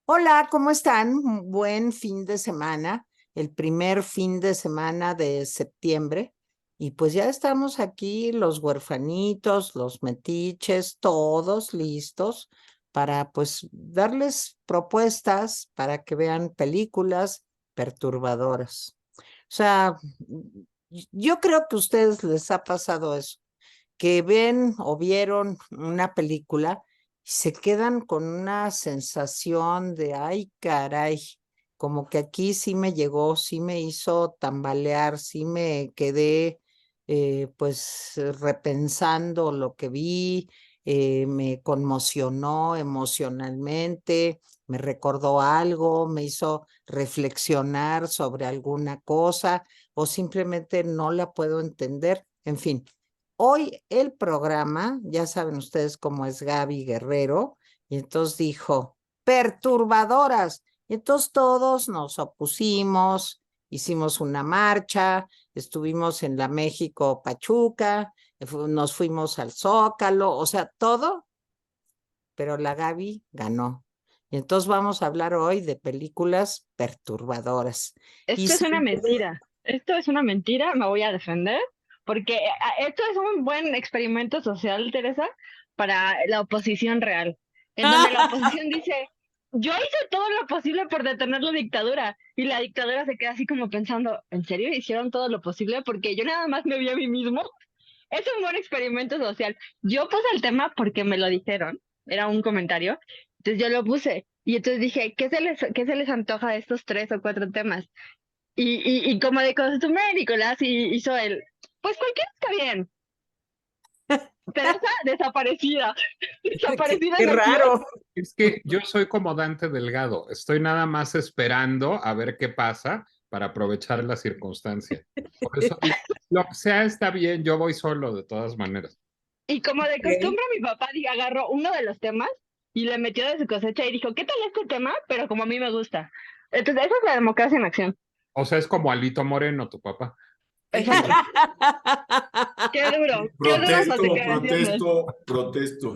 Hola, ¿cómo están? Un buen fin de semana, el primer fin de semana de septiembre. Y pues ya estamos aquí, los huerfanitos, los metiches, todos listos para pues darles propuestas para que vean películas perturbadoras. O sea, yo creo que a ustedes les ha pasado eso, que ven o vieron una película y se quedan con una sensación de, ay, caray, como que aquí sí me llegó, sí me hizo tambalear, sí me quedé pues repensando lo que vi, me conmocionó emocionalmente, me recordó algo, me hizo reflexionar sobre alguna cosa o simplemente no la puedo entender. En fin, hoy el programa, ya saben ustedes cómo es Gaby Guerrero, y entonces dijo, perturbadoras. Y entonces todos nos opusimos, hicimos una marcha, estuvimos en la México Pachuca, nos fuimos al Zócalo, o sea, todo, pero la Gaby ganó. Y entonces vamos a hablar hoy de películas perturbadoras. Y Esto es una mentira. Esto es una mentira, me voy a defender, porque esto es un buen experimento social, Teresa, para la oposición real, en donde la oposición dice, yo hice todo lo posible por detener la dictadura, y la dictadura se queda así como pensando, ¿en serio hicieron todo lo posible? Porque yo nada más me vi a mí mismo. Es un buen experimento social. Yo puse el tema porque me lo dijeron, era un comentario, entonces yo lo puse, y entonces dije, ¿qué se les antoja de estos tres o cuatro temas? Y como de costumbre, Nicolás hizo el, pues cualquiera está bien. Teresa desaparecida, qué, desaparecida qué en acción. raro. Es que yo soy como Dante Delgado, estoy nada más esperando a ver qué pasa para aprovechar la circunstancia. Por eso digo, lo que sea está bien, yo voy solo de todas maneras. Y como de Ok. costumbre, mi papá agarró uno de los temas y le metió de su cosecha y dijo, ¿qué tal este tema? Pero como a mí me gusta. Entonces, esa es la democracia en acción. O sea, es como Alito Moreno, tu papá. Qué duras las Protesto, declaraciones. protesto, protesto.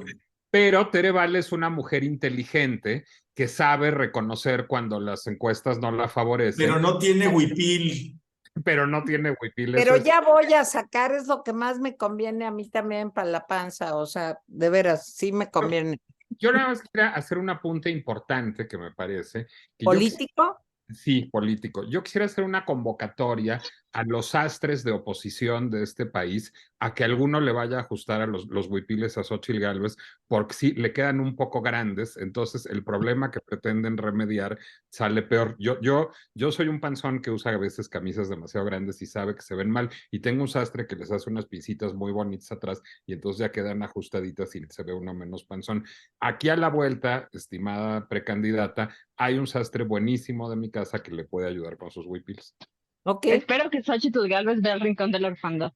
Pero Tere Vale es una mujer inteligente que sabe reconocer cuando las encuestas no la Pero favorecen, no tiene huipil. pero no tiene huipil, eso Pero es. ya voy a sacar, es lo que más me conviene a mí también para la panza, o sea, de veras, sí me conviene. Yo nada más quería hacer un apunte importante que me parece, que yo ¿Político? sí, político. Yo quisiera hacer una convocatoria a los astres de oposición de este país a que alguno le vaya a ajustar a los huipiles a Xóchitl Gálvez, porque sí, le quedan un poco grandes, entonces el problema que pretenden remediar sale peor. Yo soy un panzón que usa a veces camisas demasiado grandes y sabe que se ven mal, y tengo un sastre que les hace unas pincitas muy bonitas atrás, y entonces ya quedan ajustaditas y se ve uno menos panzón. Aquí a la vuelta, estimada precandidata, hay un sastre buenísimo de mi casa que le puede ayudar con sus huipiles. Ok. Espero que Xochitl Galvez vea el rincón del orfandad.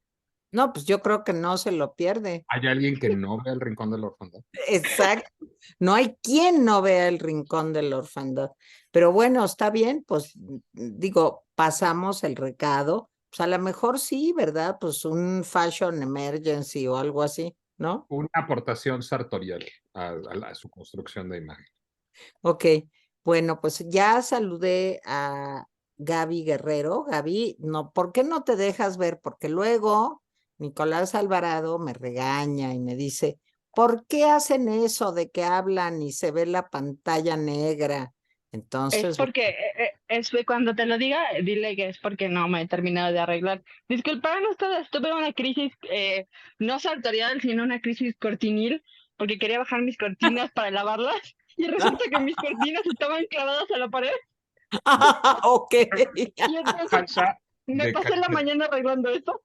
No, pues yo creo que no se lo pierde. ¿Hay alguien que no ve el rincón de la orfandad? Exacto. No hay quien no vea el rincón de la orfandad. Pero bueno, está bien, pues digo, pasamos el recado. Pues a lo mejor sí, ¿verdad? Pues un fashion emergency o algo así, ¿no? Una aportación sartorial a su construcción de imagen. Ok, bueno, pues ya saludé a Gaby Guerrero. Gaby, no, ¿por qué no te dejas ver? Porque luego Nicolás Alvarado me regaña y me dice, ¿por qué hacen eso de que hablan y se ve la pantalla negra? Es Entonces, porque, cuando te lo diga, dile que es porque no me he terminado de arreglar. Disculparon ustedes, tuve una crisis, no sartorial, sino una crisis cortinil, porque quería bajar mis cortinas para lavarlas, y resulta que mis cortinas estaban clavadas a la pared, ok. y entonces Falta me de pasé la calidad. mañana arreglando esto.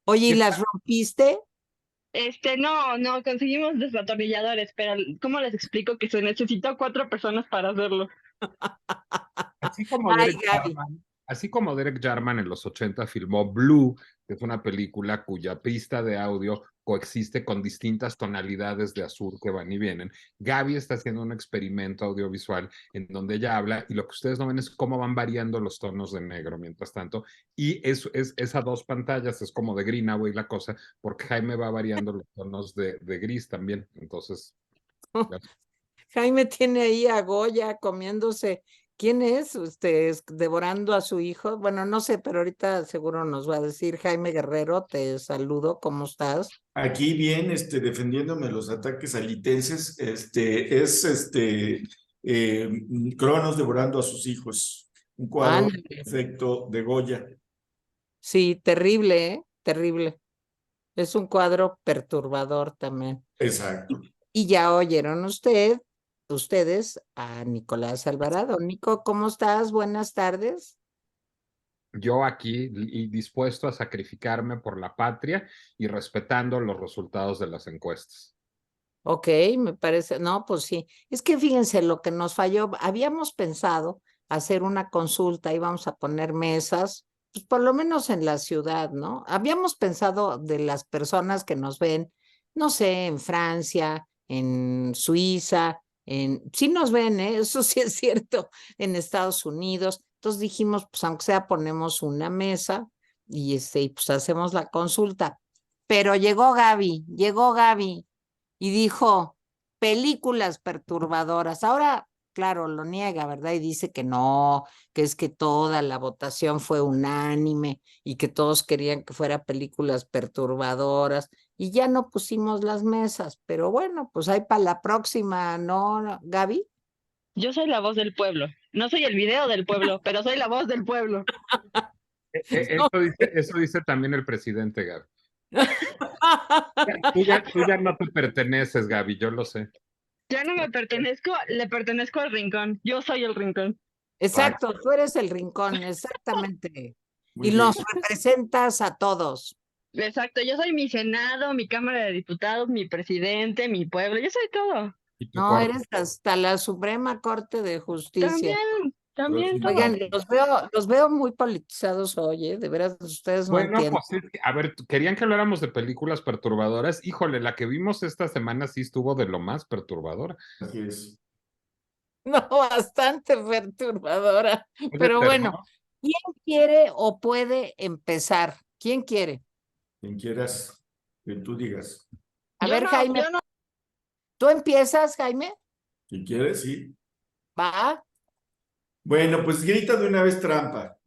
Oye, ¿y ¿Qué las rompiste? No, conseguimos desatornilladores, pero ¿cómo les explico que se necesitó 4 personas para hacerlo? Así como Ay, Derek Gaby. Jarman, así como Derek Jarman en los 80 filmó Blue, que es una película cuya pista de audio coexiste con distintas tonalidades de azul que van y vienen. Gaby está haciendo un experimento audiovisual en donde ella habla y lo que ustedes no ven es cómo van variando los tonos de negro mientras tanto. Y es a dos pantallas, es como de Greenaway la cosa, porque Jaime va variando los tonos de gris también. Entonces, Jaime tiene ahí a Goya comiéndose. ¿Quién es? Devorando a su hijo. Bueno, no sé, pero ahorita seguro nos va a decir. Jaime Guerrero, te saludo, ¿cómo estás? Aquí bien, defendiéndome los ataques alitenses, Cronos devorando a sus hijos, un cuadro Ándale. perfecto de Goya. Sí, terrible, ¿eh? Terrible. Es un cuadro perturbador también. Exacto. Y ya oyeron ustedes a Nicolás Alvarado. Nico, ¿cómo estás? Buenas tardes. Yo aquí y dispuesto a sacrificarme por la patria y respetando los resultados de las encuestas. Ok, me parece, no, pues sí. Es que fíjense lo que nos falló. Habíamos pensado hacer una consulta, íbamos a poner mesas, pues por lo menos en la ciudad, ¿no? Habíamos pensado de las personas que nos ven, no sé, en Francia, en Suiza, sí nos ven, ¿eh? Eso sí es cierto, en Estados Unidos. Entonces dijimos, pues aunque sea ponemos una mesa y pues hacemos la consulta. Pero llegó Gaby y dijo, películas perturbadoras. Ahora, claro, lo niega, ¿verdad? Y dice que no, que es que toda la votación fue unánime y que todos querían que fuera películas perturbadoras y ya no pusimos las mesas, pero bueno, pues ahí para la próxima, ¿no, Gaby? Yo soy la voz del pueblo. No soy el video del pueblo, pero soy la voz del pueblo. Eso dice también el presidente, Gaby. Tú ya no te perteneces, Gaby, yo lo sé. Ya no me pertenezco, le pertenezco al rincón. Yo soy el rincón. Exacto, tú eres el rincón, exactamente. Muy Y bien. nos representas a todos. Exacto, yo soy mi Senado, mi Cámara de Diputados, mi presidente, mi pueblo, yo soy todo. Y tu No, corte. eres hasta la Suprema Corte de Justicia. También todo. Oigan, los veo muy politizados hoy, ¿eh? De veras, ustedes no Bueno, entienden. pues a ver, querían que habláramos de películas perturbadoras. Híjole, la que vimos esta semana sí estuvo de lo más perturbadora. Así es. No, bastante perturbadora. ¿Es de Pero bueno, terror? ¿quién quiere o puede empezar? ¿Quién quiere? Quien quieras, que tú digas. A Yo ver, no, Jaime, yo no. ¿tú empiezas, Jaime? Si quieres, sí. Va. Bueno, pues grita de una vez trampa.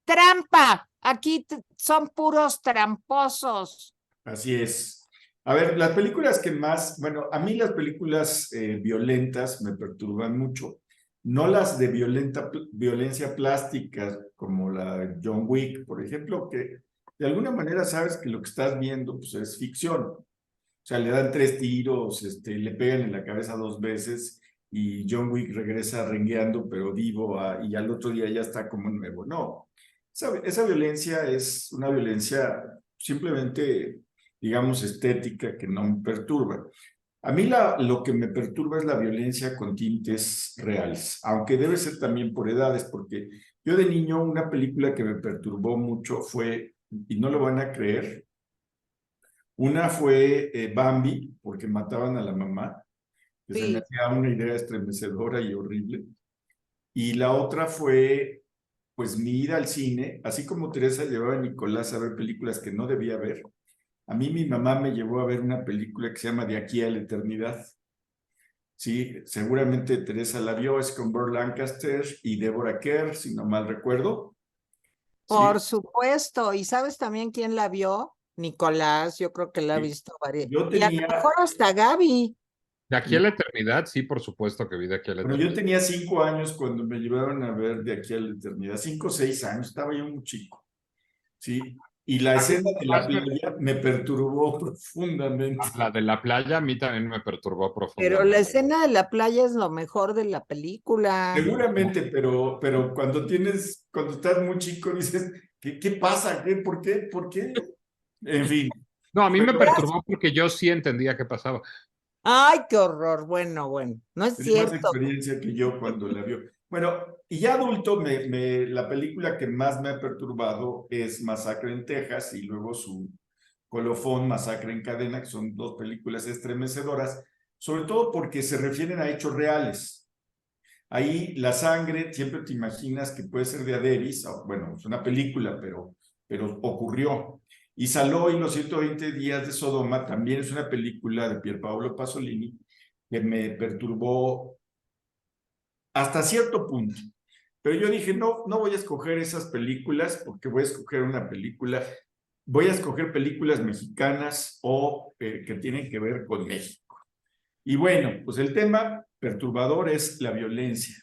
¡Trampa! Aquí son puros tramposos. Así es. A ver, las películas que más, bueno, a mí las películas violentas me perturban mucho. No las de violencia plástica, como la de John Wick, por ejemplo, que de alguna manera sabes que lo que estás viendo pues, es ficción. O sea, le dan 3 tiros, le pegan en la cabeza 2 veces y John Wick regresa rengueando, pero vivo, y al otro día ya está como nuevo. No, esa violencia es una violencia simplemente, digamos, estética que no me perturba. A mí lo que me perturba es la violencia con tintes reales, aunque debe ser también por edades, porque yo de niño una película que me perturbó mucho fue, y no lo van a creer, una fue Bambi, porque mataban a la mamá, que se me Sí. hacía una idea estremecedora y horrible. Y la otra fue, pues, mi ida al cine, así como Teresa llevaba a Nicolás a ver películas que no debía ver. A mí mi mamá me llevó a ver una película que se llama De aquí a la eternidad. Sí, seguramente Teresa la vio, es con Burt Lancaster y Deborah Kerr, si no mal recuerdo. Por Sí, supuesto. ¿Y sabes también quién la vio? Nicolás, yo creo que la ha sí. visto varias. Yo Y a lo tenía, mejor hasta Gaby. De aquí a la eternidad, sí, por supuesto que vi de aquí a la bueno, yo eternidad. tenía 5 años cuando me llevaron a ver De aquí a la eternidad, 5 o 6 años, estaba yo muy chico. Sí, y la A mí escena de la más playa me perturbó profundamente. la de la playa a mí también me perturbó Pero profundamente. la escena de la playa es lo mejor de la película. Seguramente, pero cuando estás muy chico dices, ¿qué pasa? ¿Por qué? ¿Por qué? En fin. No, a mí me Pero perturbó porque yo sí entendía qué pasaba. Ay, qué horror. Bueno, no es tiene más cierto. experiencia que yo cuando la vio. Bueno, y ya adulto, la película que más me ha perturbado es Masacre en Texas y luego su colofón, Masacre en Cadena, que son 2 películas estremecedoras, sobre todo porque se refieren a hechos reales. Ahí la sangre, siempre te imaginas que puede ser de Adebis, bueno, es una película, pero ocurrió. Y Saló y los 120 días de Sodoma también es una película de Pierpaolo Pasolini, que me perturbó hasta cierto punto. Pero yo dije, no voy a escoger esas películas porque voy a escoger una película, voy a escoger películas mexicanas o que tienen que ver con México. Y bueno, pues el tema perturbador es la violencia.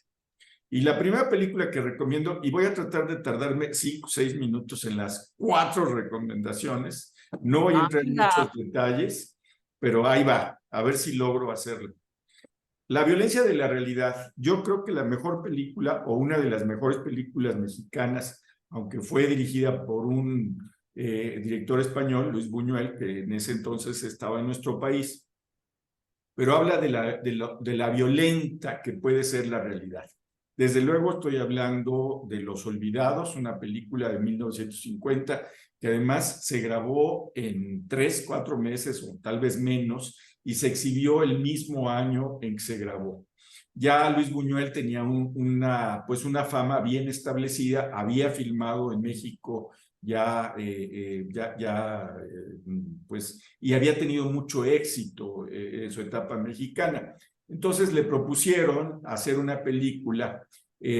Y la primera película que recomiendo, y voy a tratar de tardarme 5 o 6 minutos en las 4 recomendaciones, no voy a entrar en muchos detalles, pero ahí va, a ver si logro hacerlo. La violencia de la realidad. Yo creo que la mejor película, o una de las mejores películas mexicanas, aunque fue dirigida por un director español, Luis Buñuel, que en ese entonces estaba en nuestro país, pero habla de la violenta que puede ser la realidad. Desde luego estoy hablando de Los Olvidados, una película de 1950, que además se grabó en 3, 4 meses o tal vez menos, y se exhibió el mismo año en que se grabó. Ya Luis Buñuel tenía una fama bien establecida, había filmado en México y había tenido mucho éxito en su etapa mexicana. Entonces le propusieron hacer una película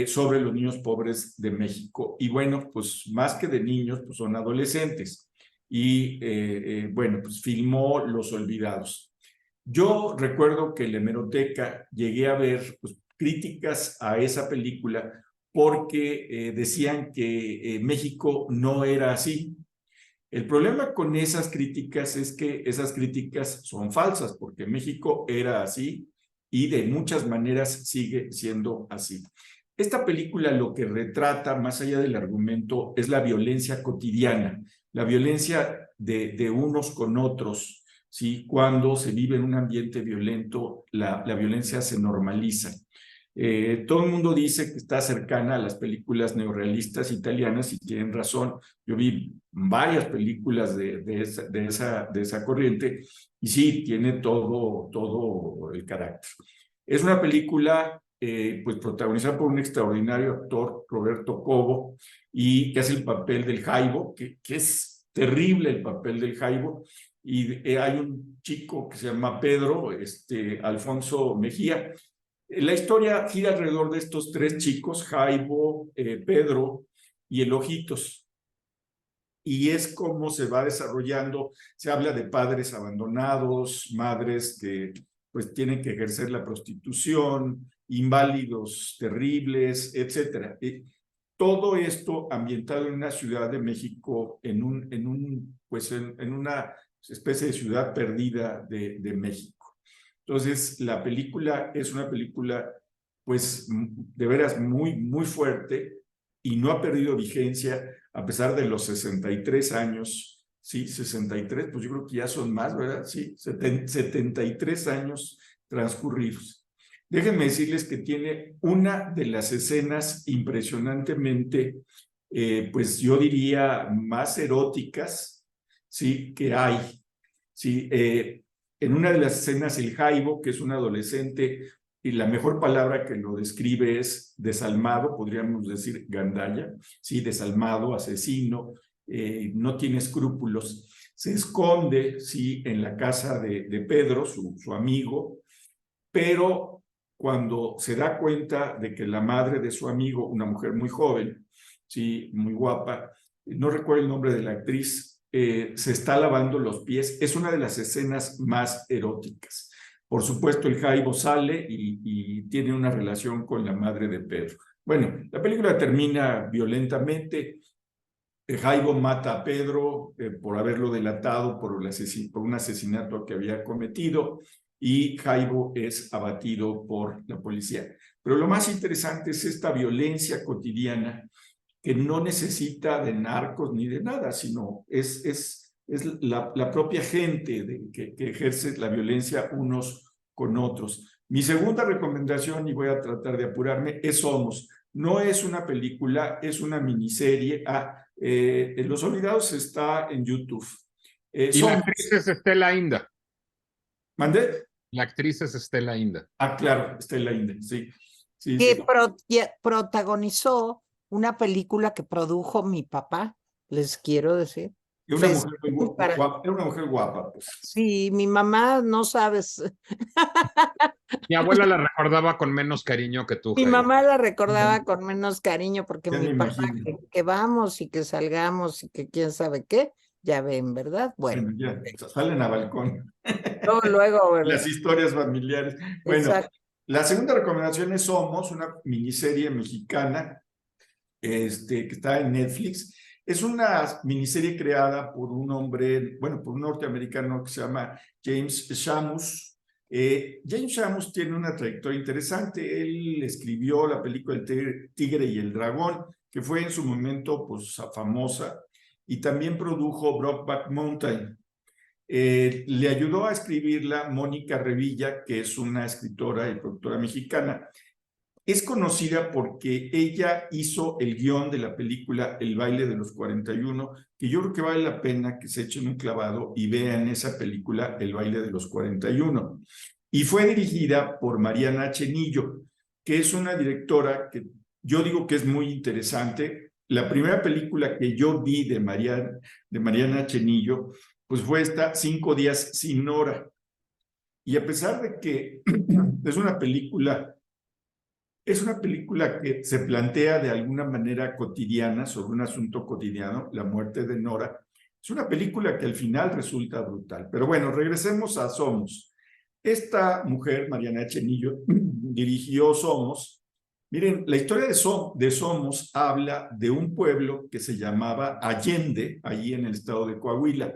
sobre los niños pobres de México. Y bueno, pues más que de niños, pues son adolescentes. Y bueno, pues filmó Los Olvidados. Yo recuerdo que en la hemeroteca llegué a ver pues, críticas a esa película porque decían que México no era así. El problema con esas críticas es que esas críticas son falsas, porque México era así y de muchas maneras sigue siendo así. Esta película lo que retrata, más allá del argumento, es la violencia cotidiana, la violencia de unos con otros, ¿sí? Cuando se vive en un ambiente violento, la violencia se normaliza. Todo el mundo dice que está cercana a las películas neorrealistas italianas y tienen razón. Yo vi varias películas de esa corriente y sí, tiene todo el carácter. Es una película pues protagonizada por un extraordinario actor, Roberto Cobo, y que hace el papel del Jaibo, que es terrible el papel del Jaibo. Y hay un chico que se llama Pedro, Alfonso Mejía. La historia gira alrededor de estos 3 chicos, Jaibo, Pedro y el Ojitos. Y es como se va desarrollando, se habla de padres abandonados, madres que pues tienen que ejercer la prostitución, inválidos terribles, etc. Todo esto ambientado en una ciudad de México, en una especie de ciudad perdida de México. Entonces, la película es una película, pues, de veras muy, muy fuerte y no ha perdido vigencia a pesar de los 63 años. Sí, 63, pues yo creo que ya son más, ¿verdad? Sí, 73 años transcurridos. Déjenme decirles que tiene una de las escenas impresionantemente, pues yo diría, más eróticas, ¿sí? Que hay. Sí, en una de las escenas, el Jaibo, que es un adolescente, y la mejor palabra que lo describe es desalmado, podríamos decir gandalla, sí, desalmado, asesino, no tiene escrúpulos. Se esconde, sí, en la casa de Pedro, su amigo, pero cuando se da cuenta de que la madre de su amigo, una mujer muy joven, sí, muy guapa, no recuerdo el nombre de la actriz, se está lavando los pies. Es una de las escenas más eróticas. Por supuesto, el Jaibo sale y tiene una relación con la madre de Pedro. Bueno, la película termina violentamente. Jaibo mata a Pedro por haberlo delatado por un asesinato que había cometido y Jaibo es abatido por la policía. Pero lo más interesante es esta violencia cotidiana que no necesita de narcos ni de nada, sino es la propia gente que ejerce la violencia unos con otros. Mi segunda recomendación, y voy a tratar de apurarme, es Somos. No es una película, es una miniserie. Los Olvidados está en YouTube. Y la actriz es Estela Inda. ¿Mandé? La actriz es Estela Inda. Claro, Estela Inda, sí. Que protagonizó una película que produjo mi papá, les quiero decir. Y una mujer muy para... guapa, era una mujer guapa, pues. Sí, mi mamá, no sabes, Mi abuela la recordaba con menos cariño que tú, mi Jairo. mamá la recordaba con menos cariño porque Ya mi me papá, imagino. que vamos y que salgamos y que quién sabe qué, ya ven, ¿verdad? Bueno, Bueno, ya salen a balcón. luego, Las historias familiares. Bueno, exacto. la segunda recomendación es Somos, una miniserie mexicana que está en Netflix. Es una miniserie creada por un hombre, bueno, por un norteamericano que se llama James Schamus. James Schamus tiene una trayectoria interesante. Él escribió la película El Tigre y el Dragón, que fue en su momento pues, famosa, y también produjo Brokeback Mountain. Le ayudó a escribirla Mónica Revilla, que es una escritora y productora mexicana. Es conocida porque ella hizo el guión de la película El baile de los 41, que yo creo que vale la pena que se echen un clavado y vean esa película El baile de los 41. Y fue dirigida por Mariana Chenillo, que es una directora que yo digo que es muy interesante. La primera película que yo vi de Mariana Chenillo, pues fue esta 5 días sin Nora. Y a pesar de que es una película que se plantea de alguna manera cotidiana sobre un asunto cotidiano, la muerte de Nora. Es una película que al final resulta brutal. Pero bueno, regresemos a Somos. Esta mujer, Mariana Chenillo, dirigió Somos. Miren, la historia de Somos habla de un pueblo que se llamaba Allende, allí en el estado de Coahuila.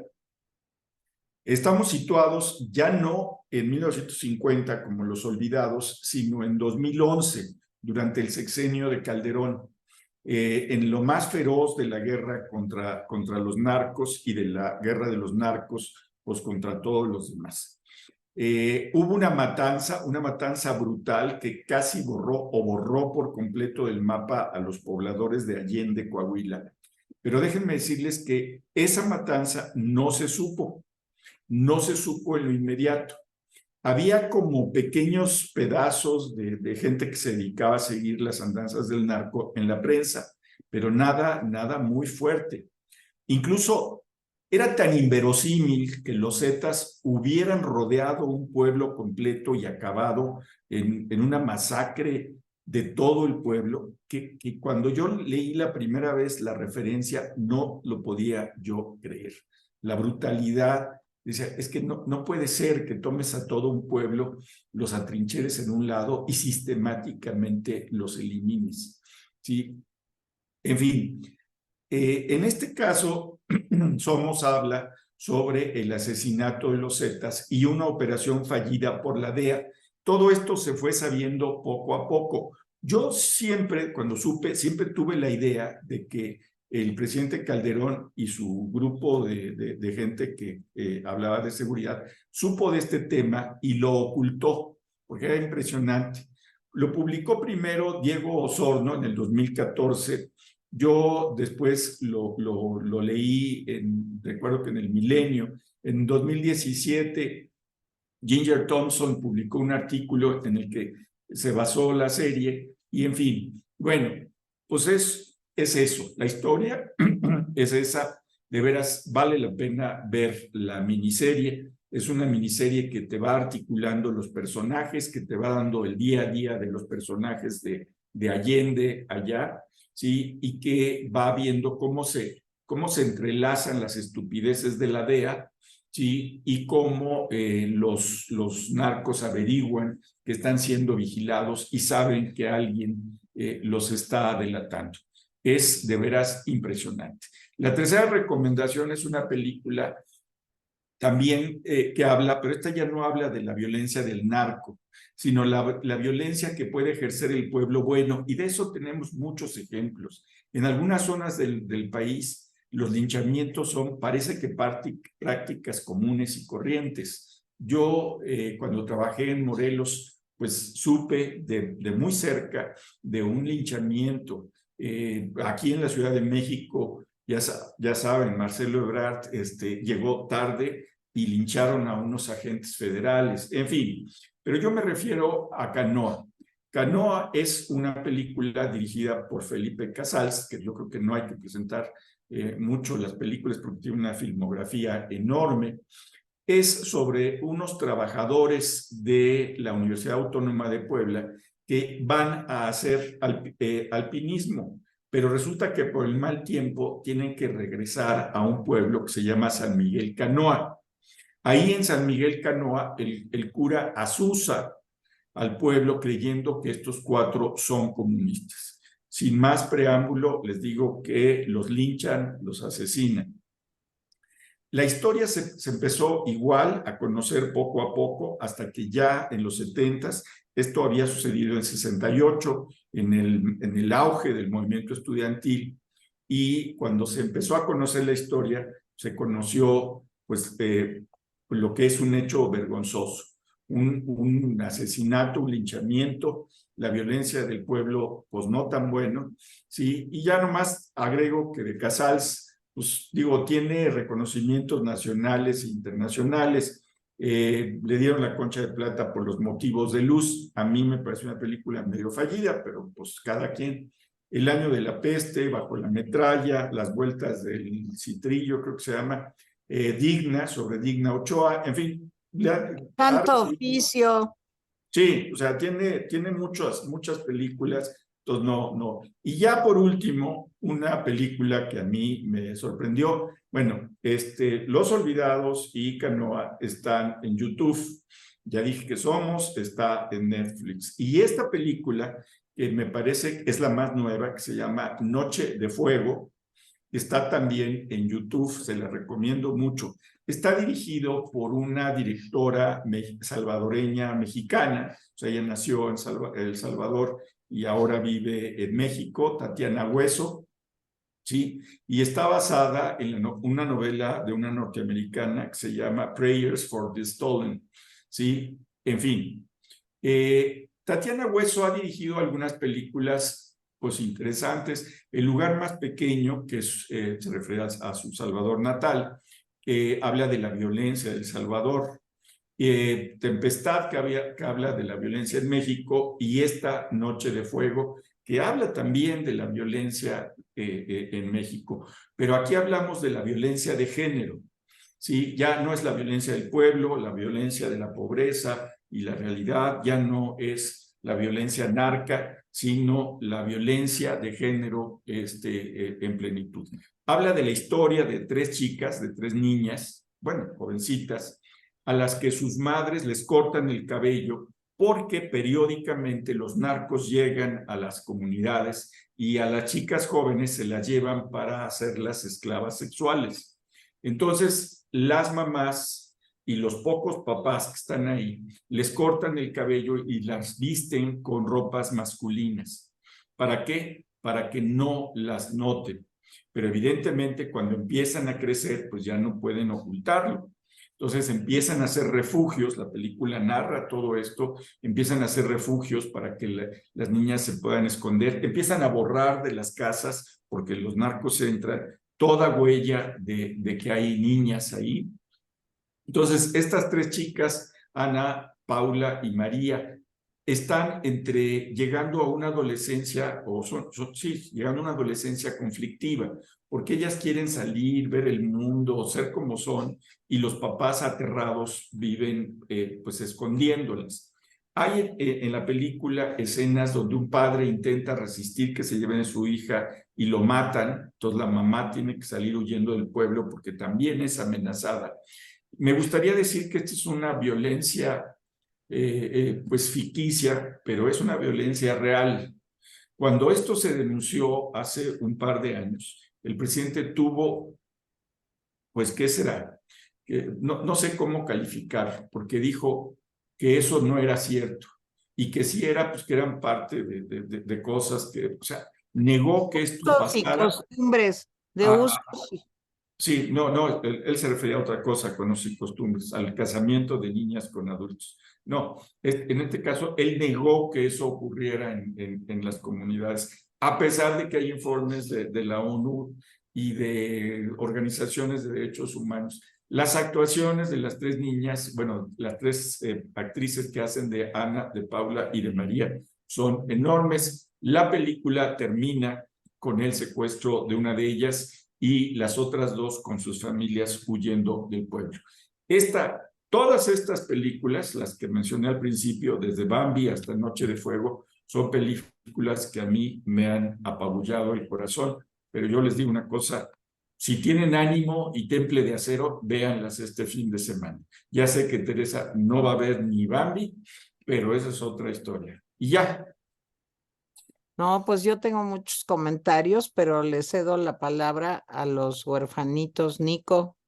Estamos situados ya no en 1950 como Los Olvidados, sino en 2011, durante el sexenio de Calderón, en lo más feroz de la guerra contra los narcos y de la guerra de los narcos pues, contra todos los demás. Hubo una matanza brutal que casi borró por completo del mapa a los pobladores de Allende, Coahuila. Pero déjenme decirles que esa matanza no se supo en lo inmediato. Había como pequeños pedazos de gente que se dedicaba a seguir las andanzas del narco en la prensa, pero nada muy fuerte. Incluso era tan inverosímil que los Zetas hubieran rodeado un pueblo completo y acabado en una masacre de todo el pueblo, que cuando yo leí la primera vez la referencia no lo podía yo creer. La brutalidad. Dice, es que no puede ser que tomes a todo un pueblo, los atrincheres en un lado y sistemáticamente los elimines. ¿Sí? En fin, en este caso, Somos habla sobre el asesinato de los Zetas y una operación fallida por la DEA. Todo esto se fue sabiendo poco a poco. Yo siempre, cuando siempre tuve la idea de que el presidente Calderón y su grupo de gente que hablaba de seguridad supo de este tema y lo ocultó, porque era impresionante. Lo publicó primero Diego Osorno en el 2014. Yo después lo leí, recuerdo que en el Milenio. En 2017, Ginger Thompson publicó un artículo en el que se basó la serie y en fin, bueno, pues es eso, la historia es esa, de veras vale la pena ver la miniserie, es una miniserie que te va articulando los personajes, que te va dando el día a día de los personajes de Allende allá, ¿sí? Y que va viendo cómo se entrelazan las estupideces de la DEA, ¿sí? Y cómo los narcos averiguan que están siendo vigilados y saben que alguien los está delatando. Es de veras impresionante. La tercera recomendación es una película también que habla, pero esta ya no habla de la violencia del narco, sino la violencia que puede ejercer el pueblo bueno, y de eso tenemos muchos ejemplos. En algunas zonas del país, los linchamientos parece que prácticas comunes y corrientes. Yo, cuando trabajé en Morelos, pues supe de muy cerca de un linchamiento. Aquí en la Ciudad de México, ya saben, Marcelo Ebrard llegó tarde y lincharon a unos agentes federales, en fin. Pero yo me refiero a Canoa. Canoa es una película dirigida por Felipe Casals, que yo creo que no hay que presentar mucho las películas porque tiene una filmografía enorme. Es sobre unos trabajadores de la Universidad Autónoma de Puebla que van a hacer alpinismo, pero resulta que por el mal tiempo tienen que regresar a un pueblo que se llama San Miguel Canoa. Ahí en San Miguel Canoa, el cura asusa al pueblo creyendo que estos 4 son comunistas. Sin más preámbulo, les digo que los linchan, los asesinan. La historia se empezó igual a conocer poco a poco hasta que ya en los 70s, esto había sucedido en 68, en el auge del movimiento estudiantil, y cuando se empezó a conocer la historia, se conoció pues, lo que es un hecho vergonzoso, un asesinato, un linchamiento, la violencia del pueblo pues no tan bueno, ¿sí? Y ya nomás agrego que de Casals, pues digo, tiene reconocimientos nacionales e internacionales. Le dieron la Concha de Plata por Los motivos de luz. A mí me parece una película medio fallida, pero pues cada quien. El año de la peste, Bajo la metralla, Las vueltas del citrillo, creo que se llama, Digna, sobre Digna Ochoa, en fin. Tanto oficio. Sí, o sea, tiene muchas películas, entonces no. Y ya por último, una película que a mí me sorprendió, bueno, Los Olvidados y Canoa están en YouTube, ya dije que está en Netflix. Y esta película, que me parece que es la más nueva, que se llama Noche de Fuego, está también en YouTube, se la recomiendo mucho. Está dirigido por una directora salvadoreña mexicana, o sea, ella nació en El Salvador y ahora vive en México, Tatiana Hueso, ¿sí? Y está basada en una novela de una norteamericana que se llama Prayers for the Stolen, ¿sí? En fin, Tatiana Hueso ha dirigido algunas películas pues interesantes. El lugar más pequeño, que se refiere a su Salvador natal, habla de la violencia de El Salvador. Tempestad, que habla de la violencia en México, y esta Noche de Fuego, que habla también de la violencia en México. Pero aquí hablamos de la violencia de género, ¿sí? Ya no es la violencia del pueblo, la violencia de la pobreza y la realidad, ya no es la violencia narca, sino la violencia de género en plenitud. Habla de la historia de 3 chicas, de 3 niñas, bueno, jovencitas, a las que sus madres les cortan el cabello porque periódicamente los narcos llegan a las comunidades y a las chicas jóvenes se las llevan para hacerlas esclavas sexuales. Entonces, las mamás y los pocos papás que están ahí les cortan el cabello y las visten con ropas masculinas. ¿Para qué? Para que no las noten. Pero evidentemente cuando empiezan a crecer, pues ya no pueden ocultarlo. Entonces empiezan a hacer refugios, la película narra todo esto, empiezan a hacer refugios para que las niñas se puedan esconder, empiezan a borrar de las casas, porque los narcos entran, toda huella de que hay niñas ahí. Entonces, estas 3 chicas, Ana, Paula y María, están llegando a una adolescencia, llegando a una adolescencia conflictiva, porque ellas quieren salir, ver el mundo, ser como son, y los papás aterrados viven pues escondiéndolas. Hay en la película escenas donde un padre intenta resistir que se lleven a su hija y lo matan, entonces la mamá tiene que salir huyendo del pueblo porque también es amenazada. Me gustaría decir que esta es una violencia pues ficticia, pero es una violencia real. Cuando esto se denunció hace un par de años, el presidente tuvo, pues, ¿qué será? No sé cómo calificar, porque dijo que eso no era cierto y que sí era, pues que eran parte de cosas que, o sea, negó que esto pasara. Costumbres de usos. Sí, no, él se refería a otra cosa con usos y costumbres, al casamiento de niñas con adultos. No, en este caso, él negó que eso ocurriera en las comunidades, a pesar de que hay informes de la ONU y de organizaciones de derechos humanos. Las actuaciones de las 3 niñas, bueno, las 3 actrices que hacen de Ana, de Paula y de María son enormes. La película termina con el secuestro de una de ellas y las otras dos con sus familias huyendo del pueblo. Todas estas películas, las que mencioné al principio, desde Bambi hasta Noche de Fuego, son películas que a mí me han apabullado el corazón, pero yo les digo una cosa, si tienen ánimo y temple de acero, véanlas este fin de semana. Ya sé que Teresa no va a ver ni Bambi, pero esa es otra historia. Y ya. No, pues yo tengo muchos comentarios, pero le cedo la palabra a los huerfanitos. Nico.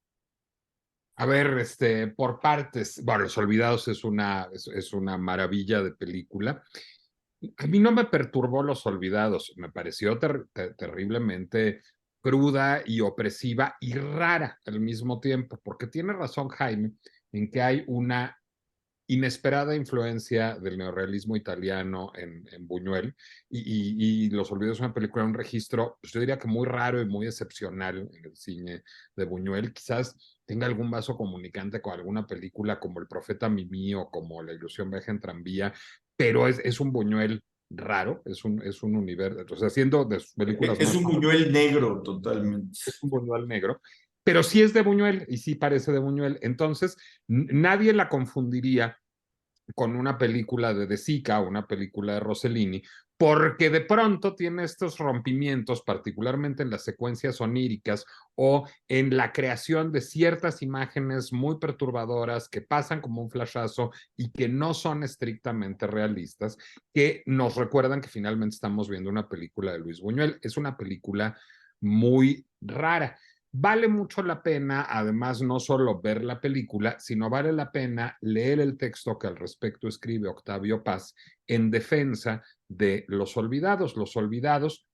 A ver, por partes. Bueno, Los Olvidados es una maravilla de película. A mí no me perturbó Los Olvidados, me pareció terriblemente cruda y opresiva y rara al mismo tiempo, porque tiene razón Jaime en que hay una inesperada influencia del neorrealismo italiano en Buñuel y Los Olvidados es una película, un registro, pues yo diría que muy raro y muy excepcional en el cine de Buñuel. Quizás tenga algún vaso comunicante con alguna película como El Profeta Mimí o como La Ilusión Viaja en Tranvía, pero es un Buñuel raro, es un universo, o sea, siendo de sus películas Es más un Buñuel negro totalmente. es un Buñuel negro, pero sí es de Buñuel y sí parece de Buñuel. Entonces, nadie la confundiría con una película de Sica o una película de Rossellini, porque de pronto tiene estos rompimientos, particularmente en las secuencias oníricas o en la creación de ciertas imágenes muy perturbadoras que pasan como un flashazo y que no son estrictamente realistas, que nos recuerdan que finalmente estamos viendo una película de Luis Buñuel. Es una película muy rara. Vale mucho la pena, además, no solo ver la película, sino vale la pena leer el texto que al respecto escribe Octavio Paz en defensa de Los Olvidados. Los Olvidados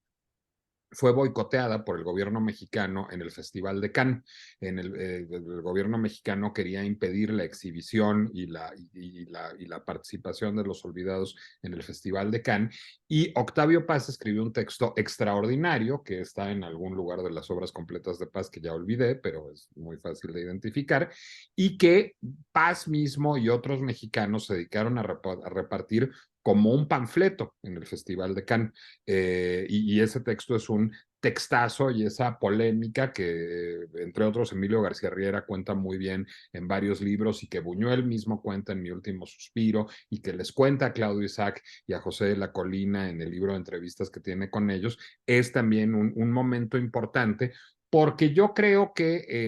fue boicoteada por el gobierno mexicano en el Festival de Cannes. El gobierno mexicano quería impedir la exhibición y la participación de Los Olvidados en el Festival de Cannes. Y Octavio Paz escribió un texto extraordinario que está en algún lugar de las obras completas de Paz que ya olvidé, pero es muy fácil de identificar, y que Paz mismo y otros mexicanos se dedicaron a repartir como un panfleto en el Festival de Cannes. Y ese texto es un textazo y esa polémica que, entre otros, Emilio García Riera cuenta muy bien en varios libros y que Buñuel mismo cuenta en Mi Último Suspiro y que les cuenta a Claudio Isaac y a José de la Colina en el libro de entrevistas que tiene con ellos, es también un momento importante porque yo creo que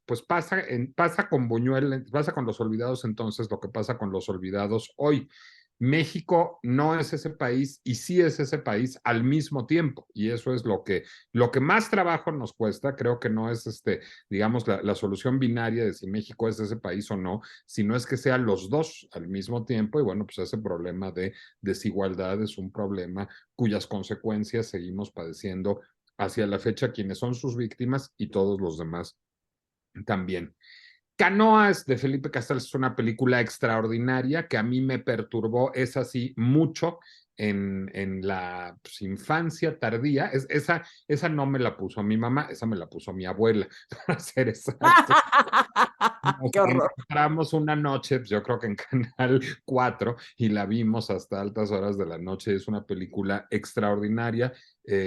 pues pasa con Buñuel, pasa con Los Olvidados entonces lo que pasa con Los Olvidados hoy. México no es ese país y sí es ese país al mismo tiempo. Y eso es lo que más trabajo nos cuesta. Creo que no es, digamos, la solución binaria de si México es ese país o no, sino es que sean los dos al mismo tiempo. Y bueno, pues ese problema de desigualdad es un problema cuyas consecuencias seguimos padeciendo hacia la fecha quienes son sus víctimas y todos los demás también. Canoas de Felipe Castell es una película extraordinaria que a mí me perturbó, es así, mucho en la pues, infancia tardía. Esa no me la puso mi mamá, esa me la puso mi abuela, para ser exacto. ¡Qué horror! Encontramos una noche, yo creo que en Canal 4, y la vimos hasta altas horas de la noche. Es una película extraordinaria,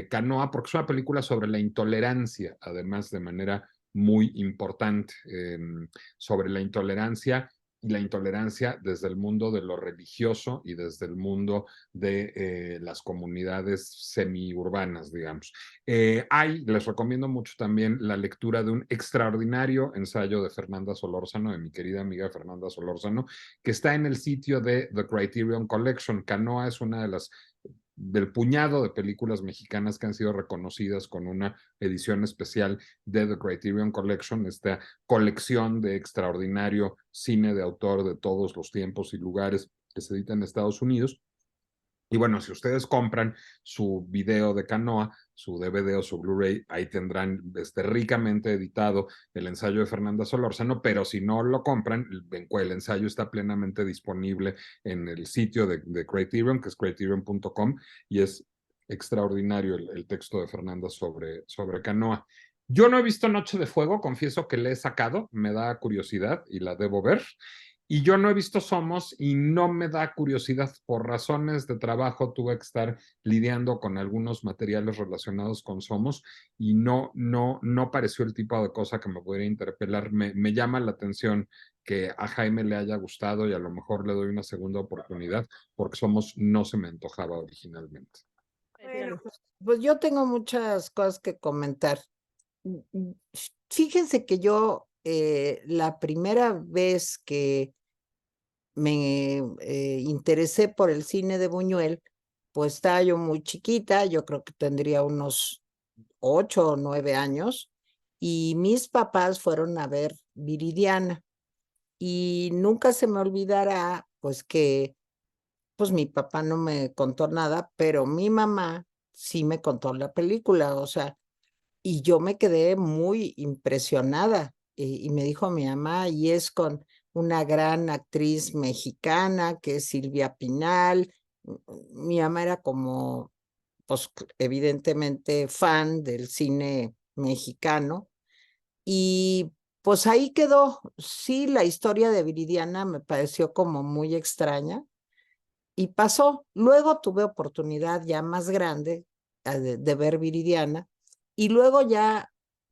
Canoa, porque es una película sobre la intolerancia, además de manera muy importante, sobre la intolerancia y la intolerancia desde el mundo de lo religioso y desde el mundo de las comunidades semiurbanas, digamos. Les recomiendo mucho también la lectura de un extraordinario ensayo de Fernanda Solórzano, de mi querida amiga Fernanda Solórzano, que está en el sitio de The Criterion Collection. Canoa es una de las del puñado de películas mexicanas que han sido reconocidas con una edición especial de The Criterion Collection, esta colección de extraordinario cine de autor de todos los tiempos y lugares que se edita en Estados Unidos. Y bueno, si ustedes compran su video de Canoa, su DVD o su Blu-ray, ahí tendrán ricamente editado el ensayo de Fernanda Solórzano, pero si no lo compran, el ensayo está plenamente disponible en el sitio de Criterion, que es criterion.com, y es extraordinario el texto de Fernanda sobre Canoa. Yo no he visto Noche de Fuego, confieso que le he sacado, me da curiosidad y la debo ver. Y yo no he visto Somos y no me da curiosidad. Por razones de trabajo tuve que estar lidiando con algunos materiales relacionados con Somos y no pareció el tipo de cosa que me pudiera interpelar. Me llama la atención que a Jaime le haya gustado y a lo mejor le doy una segunda oportunidad porque Somos no se me antojaba originalmente. Bueno, pues yo tengo muchas cosas que comentar. Fíjense que yo la primera vez que me interesé por el cine de Buñuel, pues estaba yo muy chiquita, yo creo que tendría unos 8 o 9 años, y mis papás fueron a ver Viridiana. Y nunca se me olvidará, pues que, pues mi papá no me contó nada, pero mi mamá sí me contó la película, o sea, y yo me quedé muy impresionada. Y me dijo mi mamá, y es con una gran actriz mexicana que es Silvia Pinal. Mi mamá era como, pues evidentemente fan del cine mexicano. Y pues ahí quedó. Sí, la historia de Viridiana me pareció como muy extraña y pasó. Luego tuve oportunidad ya más grande de ver Viridiana y luego ya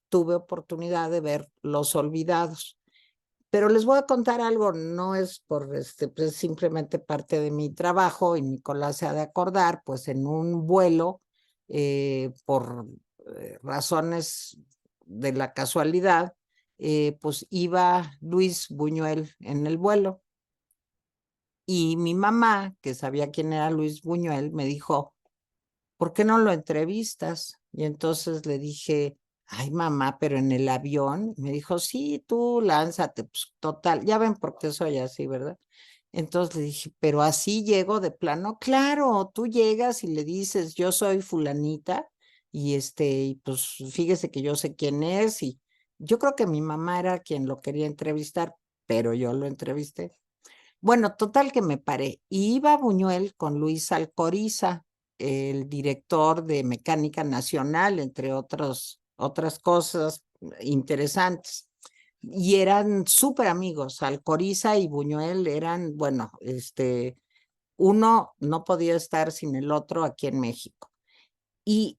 tuve oportunidad de ver Los Olvidados. Pero les voy a contar algo, no es por pues simplemente parte de mi trabajo y Nicolás se ha de acordar, pues en un vuelo, por razones de la casualidad, pues iba Luis Buñuel en el vuelo. Y mi mamá, que sabía quién era Luis Buñuel, me dijo, ¿por qué no lo entrevistas? Y entonces le dije, ay mamá, pero en el avión. Me dijo, sí, tú lánzate, pues total, ya ven por qué soy así, ¿verdad? Entonces le dije, pero así llego de plano, claro, tú llegas y le dices, yo soy fulanita, y pues fíjese que yo sé quién es, y yo creo que mi mamá era quien lo quería entrevistar, pero yo lo entrevisté. Bueno, total que me paré. Y iba Buñuel con Luis Alcoriza, el director de Mecánica Nacional, entre otras cosas interesantes. Y eran súper amigos. Alcoriza y Buñuel eran, bueno, uno no podía estar sin el otro aquí en México. Y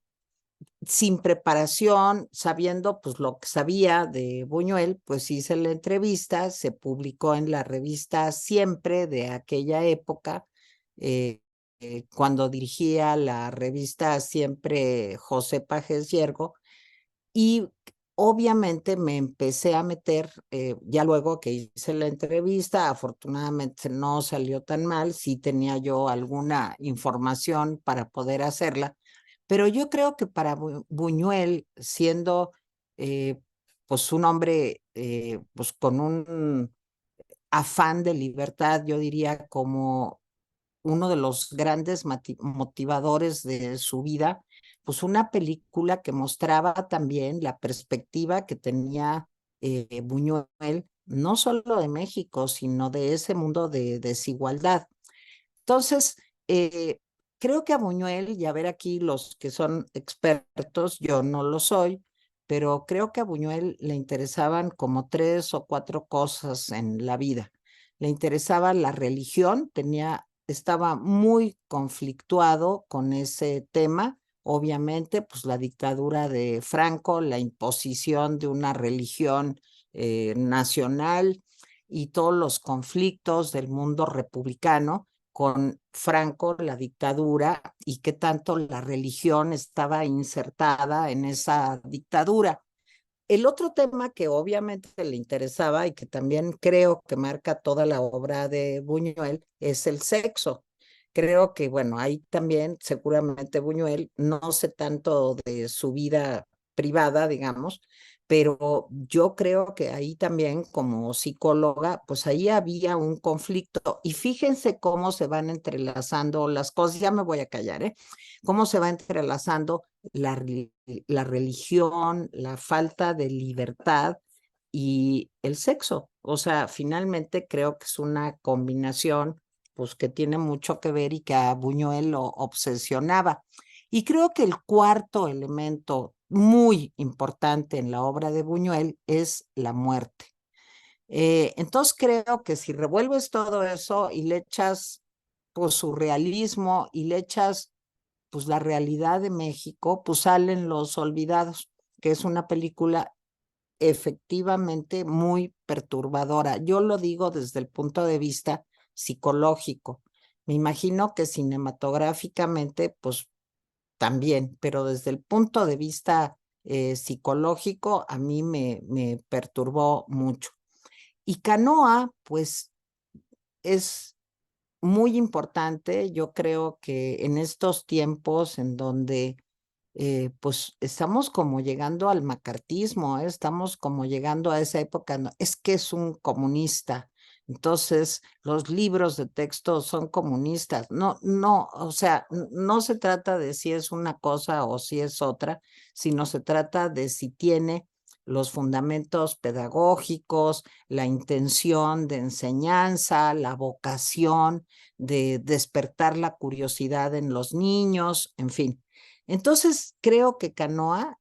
sin preparación, sabiendo pues lo que sabía de Buñuel, pues hice la entrevista, se publicó en la revista Siempre de aquella época, cuando dirigía la revista Siempre José Pajes Yergo, y obviamente me empecé a meter, ya luego que hice la entrevista, afortunadamente no salió tan mal, sí tenía yo alguna información para poder hacerla, pero yo creo que para Buñuel, siendo pues un hombre pues con un afán de libertad, yo diría como uno de los grandes motivadores de su vida, pues una película que mostraba también la perspectiva que tenía Buñuel, no solo de México, sino de ese mundo de desigualdad. Entonces, creo que a Buñuel, y a ver aquí los que son expertos, yo no lo soy, pero creo que a Buñuel le interesaban como 3 o 4 cosas en la vida. Le interesaba la religión, estaba muy conflictuado con ese tema. Obviamente, pues la dictadura de Franco, la imposición de una religión nacional y todos los conflictos del mundo republicano con Franco, la dictadura, y qué tanto la religión estaba insertada en esa dictadura. El otro tema que obviamente le interesaba y que también creo que marca toda la obra de Buñuel es el sexo. Creo que, bueno, ahí también seguramente Buñuel, no sé tanto de su vida privada, digamos, pero yo creo que ahí también como psicóloga, pues ahí había un conflicto. Y fíjense cómo se van entrelazando las cosas, ya me voy a callar, ¿eh? Cómo se va entrelazando la, la religión, la falta de libertad y el sexo. O sea, finalmente creo que es una combinación pues que tiene mucho que ver y que a Buñuel lo obsesionaba. Y creo que el cuarto elemento muy importante en la obra de Buñuel es la muerte. Entonces creo que si revuelves todo eso y le echas pues surrealismo y le echas pues la realidad de México, pues salen Los Olvidados, que es una película efectivamente muy perturbadora. Yo lo digo desde el punto de vista psicológico. Me imagino que cinematográficamente, pues también, pero desde el punto de vista psicológico, a mí me perturbó mucho. Y Canoa, pues es muy importante. Yo creo que en estos tiempos en donde pues estamos como llegando al macartismo, ¿eh? Estamos como llegando a esa época, es que es un comunista, entonces los libros de texto son comunistas. No, no, o sea, no se trata de si es una cosa o si es otra, sino se trata de si tiene los fundamentos pedagógicos, la intención de enseñanza, la vocación de despertar la curiosidad en los niños, en fin. Entonces, creo que Canoa,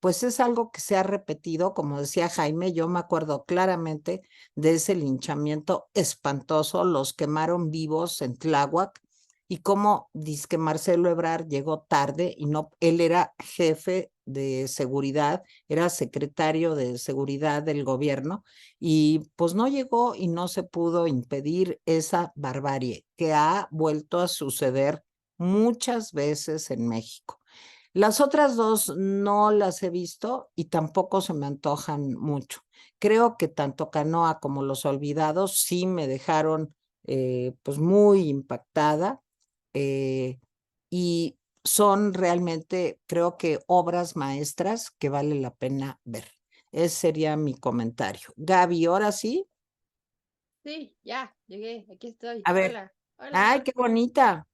pues es algo que se ha repetido, como decía Jaime, yo me acuerdo claramente de ese linchamiento espantoso, los quemaron vivos en Tláhuac, y cómo dice que Marcelo Ebrard llegó tarde y no, él era jefe de seguridad, era secretario de seguridad del gobierno, y pues no llegó y no se pudo impedir esa barbarie que ha vuelto a suceder muchas veces en México. Las otras dos no las he visto y tampoco se me antojan mucho. Creo que tanto Canoa como Los Olvidados sí me dejaron pues muy impactada, eh, y son realmente, creo que obras maestras que vale la pena ver. Ese sería mi comentario. Gaby, ahora sí, Sí, ya, llegué, aquí estoy. a ver. Hola, hola, Ay, Fer. qué bonita.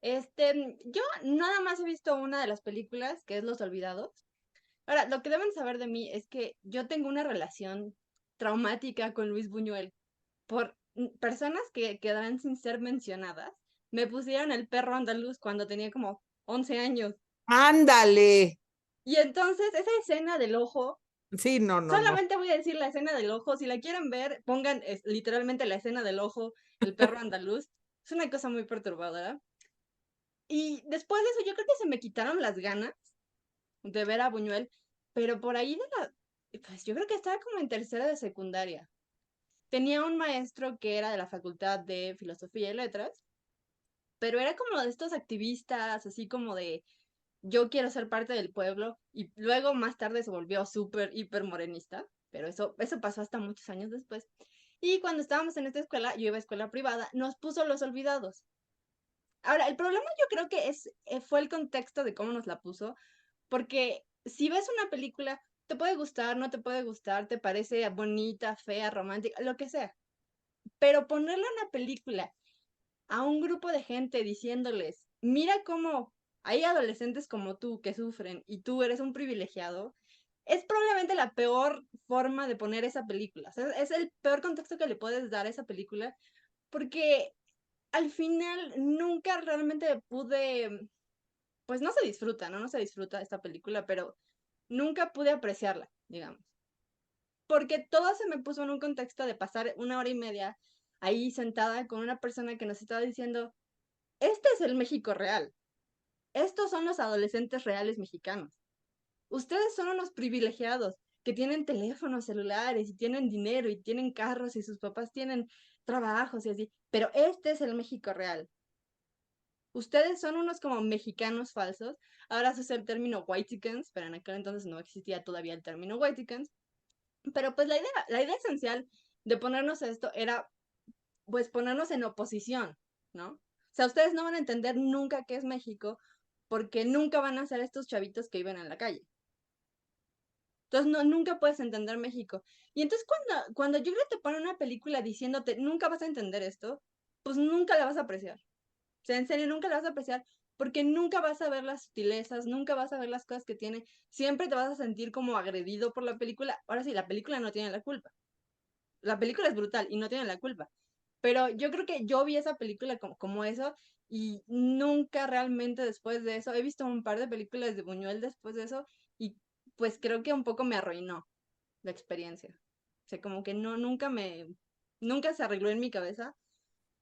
Yo nada más he visto una de las películas, que es Los Olvidados. Ahora, lo que deben saber de mí es que yo tengo una relación traumática con Luis Buñuel. Por personas que quedarán sin ser mencionadas, me pusieron el perro andaluz cuando tenía como 11 años. Ándale. Y entonces esa escena del ojo, Sí, no, no, no. solamente voy a decir la escena del ojo, si la quieren ver, pongan literalmente la escena del ojo, el perro andaluz. Es una cosa muy perturbadora. Y después de eso, yo creo que se me quitaron las ganas de ver a Buñuel, pero por ahí pues yo creo que estaba como en tercera de secundaria. Tenía un maestro que era de la Facultad de Filosofía y Letras, pero era como de estos activistas, así como de yo quiero ser parte del pueblo, y luego más tarde se volvió súper, hiper morenista, pero eso pasó hasta muchos años después. Y cuando estábamos en esta escuela, yo iba a escuela privada, nos puso Los Olvidados. Ahora, el problema yo creo que fue el contexto de cómo nos la puso, porque si ves una película, te puede gustar, no te puede gustar, te parece bonita, fea, romántica, lo que sea, pero ponerle una película a un grupo de gente diciéndoles, mira cómo hay adolescentes como tú que sufren y tú eres un privilegiado, es probablemente la peor forma de poner esa película. O sea, es el peor contexto que le puedes dar a esa película, porque al final nunca realmente pude, pues no se disfruta, ¿no? No se disfruta esta película, pero nunca pude apreciarla, digamos. Porque todo se me puso en un contexto de pasar 1 hora y media ahí sentada con una persona que nos estaba diciendo, este es el México real. Estos son los adolescentes reales mexicanos. Ustedes son unos privilegiados que tienen teléfonos celulares y tienen dinero y tienen carros y sus papás tienen trabajos y así. Pero este es el México real. Ustedes son unos como mexicanos falsos. Ahora se usa el término whitexicans, pero en aquel entonces no existía todavía el término whitexicans. Pero pues la idea esencial de ponernos esto era pues ponernos en oposición, ¿no? O sea, ustedes no van a entender nunca qué es México porque nunca van a ser estos chavitos que viven en la calle. Entonces, no, nunca puedes entender México. Y entonces cuando yo creo que te ponen una película diciéndote, nunca vas a entender esto, pues nunca la vas a apreciar. O sea, en serio, nunca la vas a apreciar porque nunca vas a ver las sutilezas, nunca vas a ver las cosas que tiene. Siempre te vas a sentir como agredido por la película. Ahora sí, la película no tiene la culpa. La película es brutal y no tiene la culpa. Pero yo creo que yo vi esa película como eso y nunca realmente después de eso, he visto un par de películas de Buñuel después de eso y pues creo que un poco me arruinó la experiencia. O sea, como que no, nunca se arregló en mi cabeza.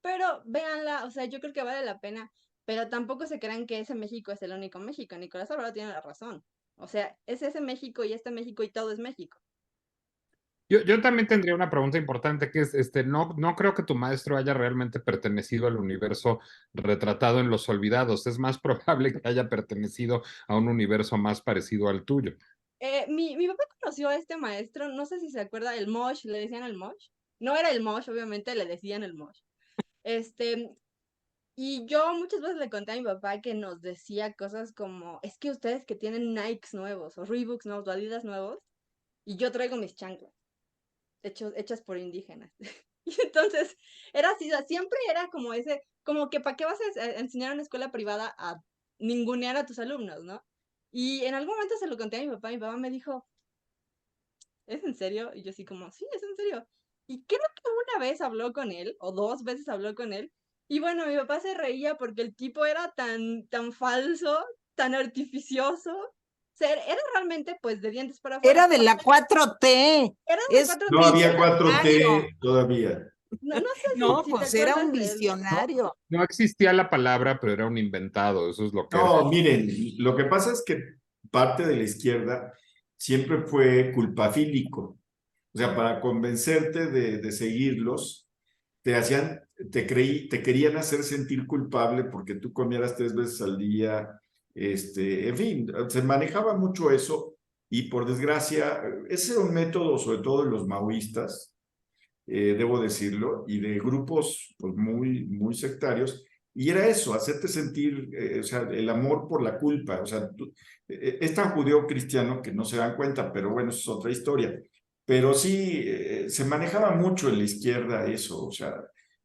Pero véanla, o sea, yo creo que vale la pena. Pero tampoco se crean que ese México es el único México. Nicolás Alvarado tiene la razón. O sea, es ese México y este México y todo es México. Yo también tendría una pregunta importante que es, no creo que tu maestro haya realmente pertenecido al universo retratado en Los Olvidados. Es más probable que haya pertenecido a un universo más parecido al tuyo. Mi papá conoció a este maestro, no sé si se acuerda, el Mosh, le decían el Mosh. No era el Mosh, obviamente, le decían el Mosh. Y yo muchas veces le conté a mi papá que nos decía cosas como, es que ustedes que tienen Nikes nuevos, o Reeboks nuevos, o Adidas nuevos, y yo traigo mis chanclas, hechas por indígenas. Y entonces, era así, o sea, siempre era como ese, como que ¿para qué vas a enseñar a una escuela privada a ningunear a tus alumnos, no? Y en algún momento se lo conté a mi papá me dijo, ¿es en serio? Y yo así como, sí, es en serio. Y creo que una vez habló con él, o 2 veces habló con él, y bueno, mi papá se reía porque el tipo era tan falso, tan artificioso. O sea, era realmente pues de dientes para afuera. Era de la 4T. Era de Es 4T, No había visionario. 4T todavía. no sé No, si te pues era acuerdas un de él. visionario. No existía la palabra, pero era un inventado. Eso es lo que era. No, miren, lo que pasa es que parte de la izquierda siempre fue culpafílico. O sea, para convencerte de seguirlos, te querían hacer sentir culpable porque tú comieras 3 veces al día. En fin, se manejaba mucho eso y por desgracia, ese era un método, sobre todo de los maoístas, debo decirlo, y de grupos pues, muy sectarios, y era eso, hacerte sentir, o sea, el amor por la culpa, o sea, es tan judeo-cristiano que no se dan cuenta, pero bueno, eso es otra historia. Pero sí, se manejaba mucho en la izquierda eso, o sea,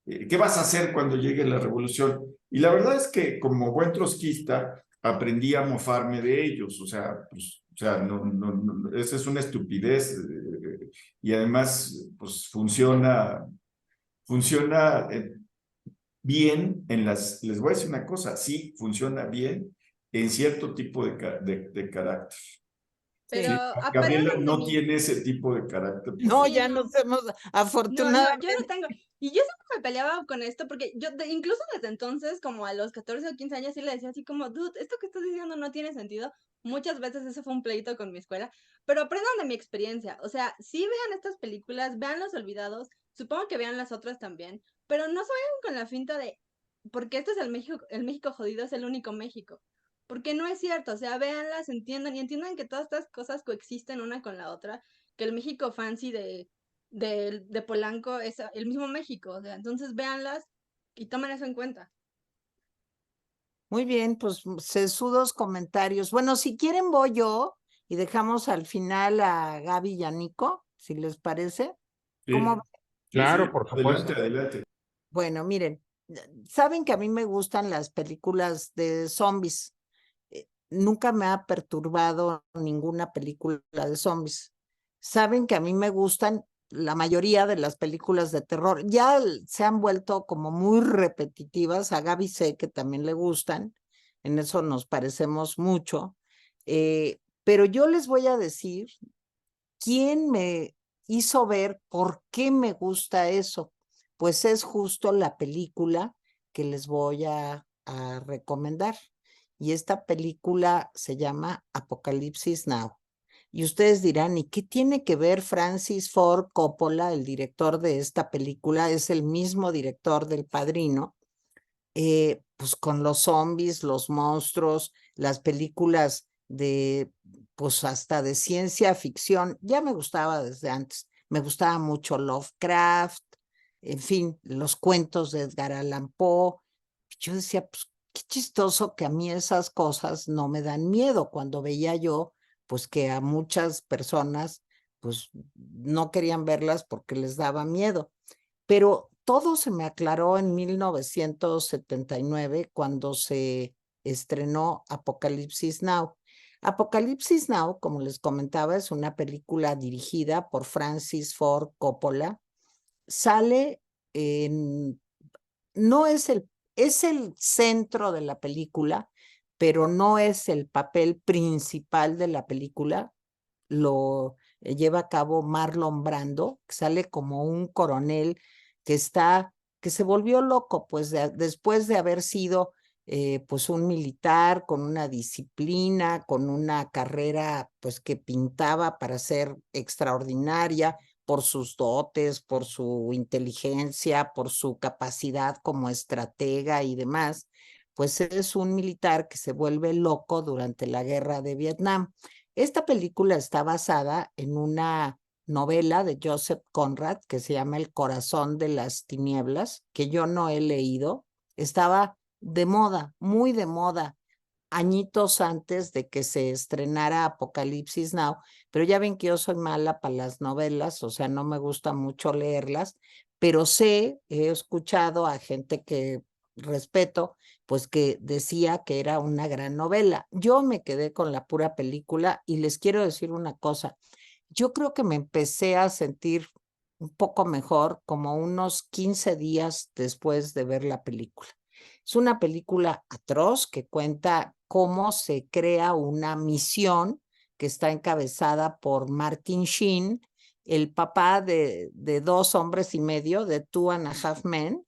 ¿qué vas a hacer cuando llegue la revolución? Y la verdad es que como buen trotskista aprendí a mofarme de ellos, o sea, pues, esa es una estupidez, y además, pues funciona bien les voy a decir una cosa, sí funciona bien en cierto tipo de carácter. Pero Sí. ¿Sí? Gabriela aprendan de no mí. tiene ese tipo de carácter. No, Sí, ya no. nos hemos, No, no, yo no afortunadamente. tengo. Y yo siempre me peleaba con esto porque yo, incluso desde entonces, como a los 14 o 15 años, sí le decía así como, dude, esto que estás diciendo no tiene sentido. Muchas veces eso fue un pleito con mi escuela, pero aprendan de mi experiencia. O sea, sí vean estas películas, vean Los Olvidados, supongo que vean las otras también, pero no se vayan con la finta de, porque este es el México jodido, es el único México. Porque no es cierto, o sea, véanlas, entiendan y entiendan que todas estas cosas coexisten una con la otra, que el México fancy de Polanco es el mismo México, o sea, entonces véanlas y tomen eso en cuenta. Muy bien, pues sesudos comentarios. Bueno, si quieren voy yo y dejamos al final a Gaby y a Nico, si les parece. Sí, ¿Cómo? Claro, por adelante, supuesto. adelante. Bueno, miren, saben que a mí me gustan las películas de zombies. Nunca me ha perturbado ninguna película de zombies. Saben que a mí me gustan la mayoría de las películas de terror. Ya se han vuelto como muy repetitivas. A Gaby sé que también le gustan. En eso nos parecemos mucho. Pero yo les voy a decir quién me hizo ver por qué me gusta eso. Pues es justo la película que les voy a recomendar. Y esta película se llama Apocalipsis Now. Y ustedes dirán, ¿y qué tiene que ver Francis Ford Coppola, el director de esta película? Es el mismo director del Padrino, pues con los zombies, los monstruos, las películas de, pues hasta de ciencia ficción. Ya me gustaba desde antes. Me gustaba mucho Lovecraft, en fin, los cuentos de Edgar Allan Poe. Yo decía, pues qué chistoso que a mí esas cosas no me dan miedo cuando veía yo, pues que a muchas personas, pues no querían verlas porque les daba miedo. Pero todo se me aclaró en 1979 cuando se estrenó Apocalipsis Now. Apocalipsis Now, como les comentaba, es una película dirigida por Francis Ford Coppola. Sale en, no es el centro de la película, pero no es el papel principal de la película. Lo lleva a cabo Marlon Brando, que sale como un coronel que se volvió loco, pues después de haber sido pues un militar con una disciplina, con una carrera pues que pintaba para ser extraordinaria por sus dotes, por su inteligencia, por su capacidad como estratega y demás, pues es un militar que se vuelve loco durante la guerra de Vietnam. Esta película está basada en una novela de Joseph Conrad que se llama El corazón de las tinieblas, que yo no he leído. Estaba de moda, muy de moda, añitos antes de que se estrenara Apocalipsis Now, pero ya ven que yo soy mala para las novelas, o sea, no me gusta mucho leerlas, pero he escuchado a gente que respeto, pues que decía que era una gran novela. Yo me quedé con la pura película y les quiero decir una cosa, yo creo que me empecé a sentir un poco mejor como unos 15 días después de ver la película. Es una película atroz que cuenta cómo se crea una misión que está encabezada por Martin Sheen, el papá de Dos hombres y medio, de Two and a Half Men,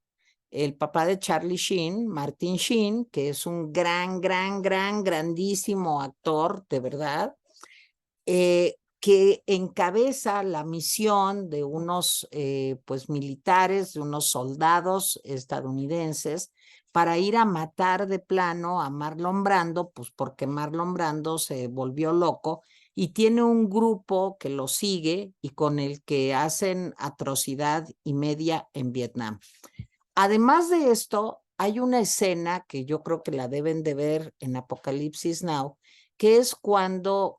el papá de Charlie Sheen, Martin Sheen, que es un grandísimo actor, de verdad, que encabeza la misión de unos pues militares, de unos soldados estadounidenses, para ir a matar de plano a Marlon Brando, pues porque Marlon Brando se volvió loco y tiene un grupo que lo sigue y con el que hacen atrocidad y media en Vietnam. Además de esto, hay una escena que yo creo que la deben de ver en Apocalipsis Now, que es cuando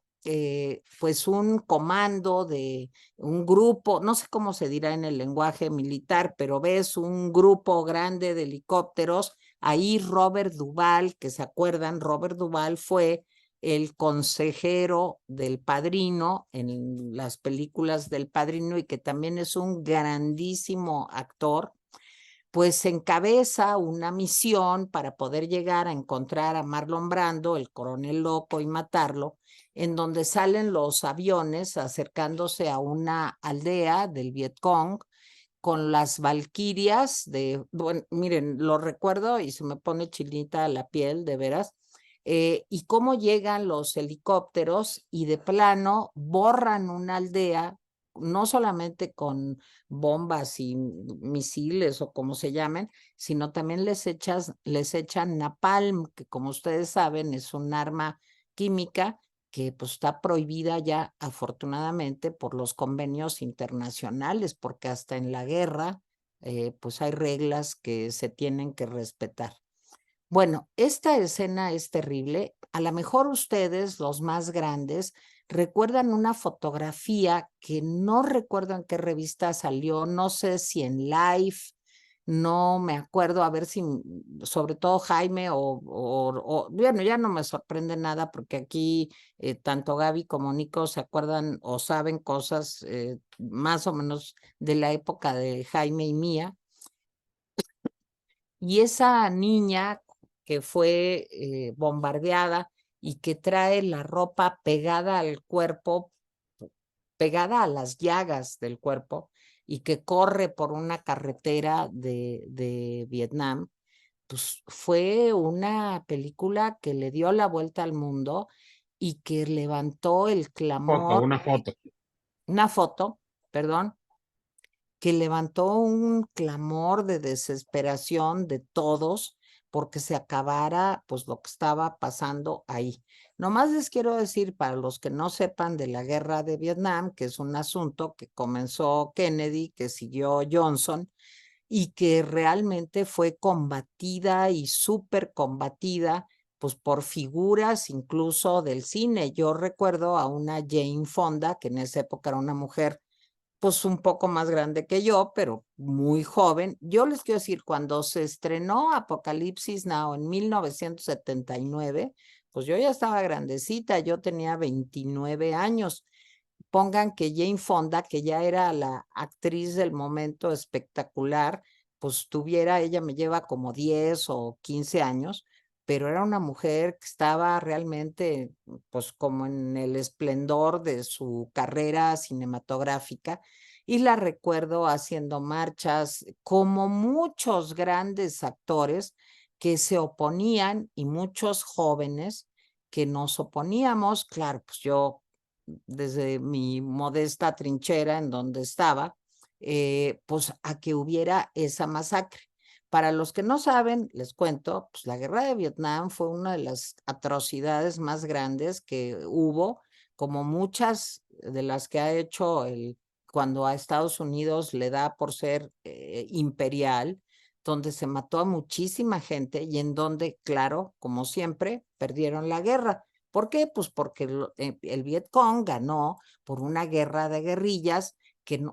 pues un comando de un grupo, no sé cómo se dirá en el lenguaje militar, pero ves un grupo grande de helicópteros, ahí Robert Duvall, que se acuerdan, Robert Duvall fue el consejero del Padrino en las películas del Padrino y que también es un grandísimo actor, pues encabeza una misión para poder llegar a encontrar a Marlon Brando, el coronel loco, y matarlo, en donde salen los aviones acercándose a una aldea del Vietcong con las valquirias de, bueno, miren, lo recuerdo y se me pone chinita la piel, de veras, y cómo llegan los helicópteros y de plano borran una aldea, no solamente con bombas y misiles o como se llamen, sino también les echan napalm, que como ustedes saben es un arma química que pues está prohibida ya afortunadamente por los convenios internacionales, porque hasta en la guerra pues hay reglas que se tienen que respetar. Bueno, esta escena es terrible. A lo mejor ustedes, los más grandes, recuerdan una fotografía que no recuerdo en qué revista salió, no sé si en Life, no me acuerdo, a ver si, sobre todo Jaime bueno, ya no me sorprende nada porque aquí tanto Gaby como Nico se acuerdan o saben cosas más o menos de la época de Jaime y mía. Y esa niña que fue bombardeada y que trae la ropa pegada al cuerpo, pegada a las llagas del cuerpo, y que corre por una carretera de Vietnam, pues fue una película que le dio la vuelta al mundo y que levantó el clamor, una foto, perdón, que levantó un clamor de desesperación de todos porque se acabara pues lo que estaba pasando ahí. Nomás les quiero decir para los que no sepan de la guerra de Vietnam, que es un asunto que comenzó Kennedy, que siguió Johnson y que realmente fue combatida y súper combatida pues por figuras incluso del cine. Yo recuerdo a una Jane Fonda, que en esa época era una mujer pues un poco más grande que yo, pero muy joven. Yo les quiero decir, cuando se estrenó Apocalipsis Now en 1979, pues yo ya estaba grandecita, yo tenía 29 años. Pongan que Jane Fonda, que ya era la actriz del momento espectacular, pues ella me lleva como 10 o 15 años, pero era una mujer que estaba realmente, pues, como en el esplendor de su carrera cinematográfica, y la recuerdo haciendo marchas, como muchos grandes actores que se oponían y muchos jóvenes que nos oponíamos. Claro, pues yo desde mi modesta trinchera en donde estaba, pues a que hubiera esa masacre. Para los que no saben, les cuento, pues la guerra de Vietnam fue una de las atrocidades más grandes que hubo, como muchas de las que ha hecho cuando a Estados Unidos le da por ser imperial, donde se mató a muchísima gente y en donde, claro, como siempre, perdieron la guerra. ¿Por qué? Pues porque el Vietcong ganó por una guerra de guerrillas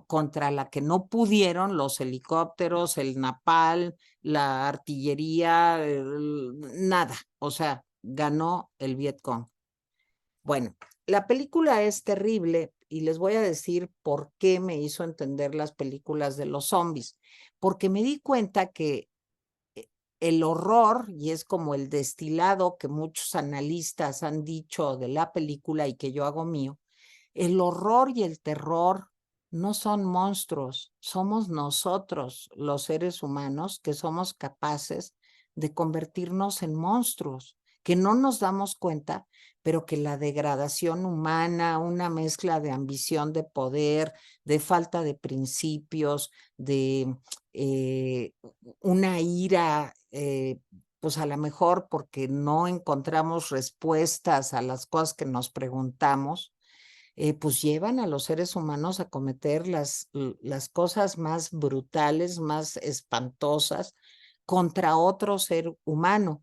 contra la que no pudieron los helicópteros, el napalm, la artillería, nada. O sea, ganó el Vietcong. Bueno, la película es terrible y les voy a decir por qué me hizo entender las películas de los zombies. Porque me di cuenta que el horror, y es como el destilado que muchos analistas han dicho de la película y que yo hago mío, el horror y el terror no son monstruos, somos nosotros, los seres humanos, que somos capaces de convertirnos en monstruos, que no nos damos cuenta, pero que la degradación humana, una mezcla de ambición de poder, de falta de principios, de una ira, pues a lo mejor porque no encontramos respuestas a las cosas que nos preguntamos, pues llevan a los seres humanos a cometer las cosas más brutales, más espantosas contra otro ser humano.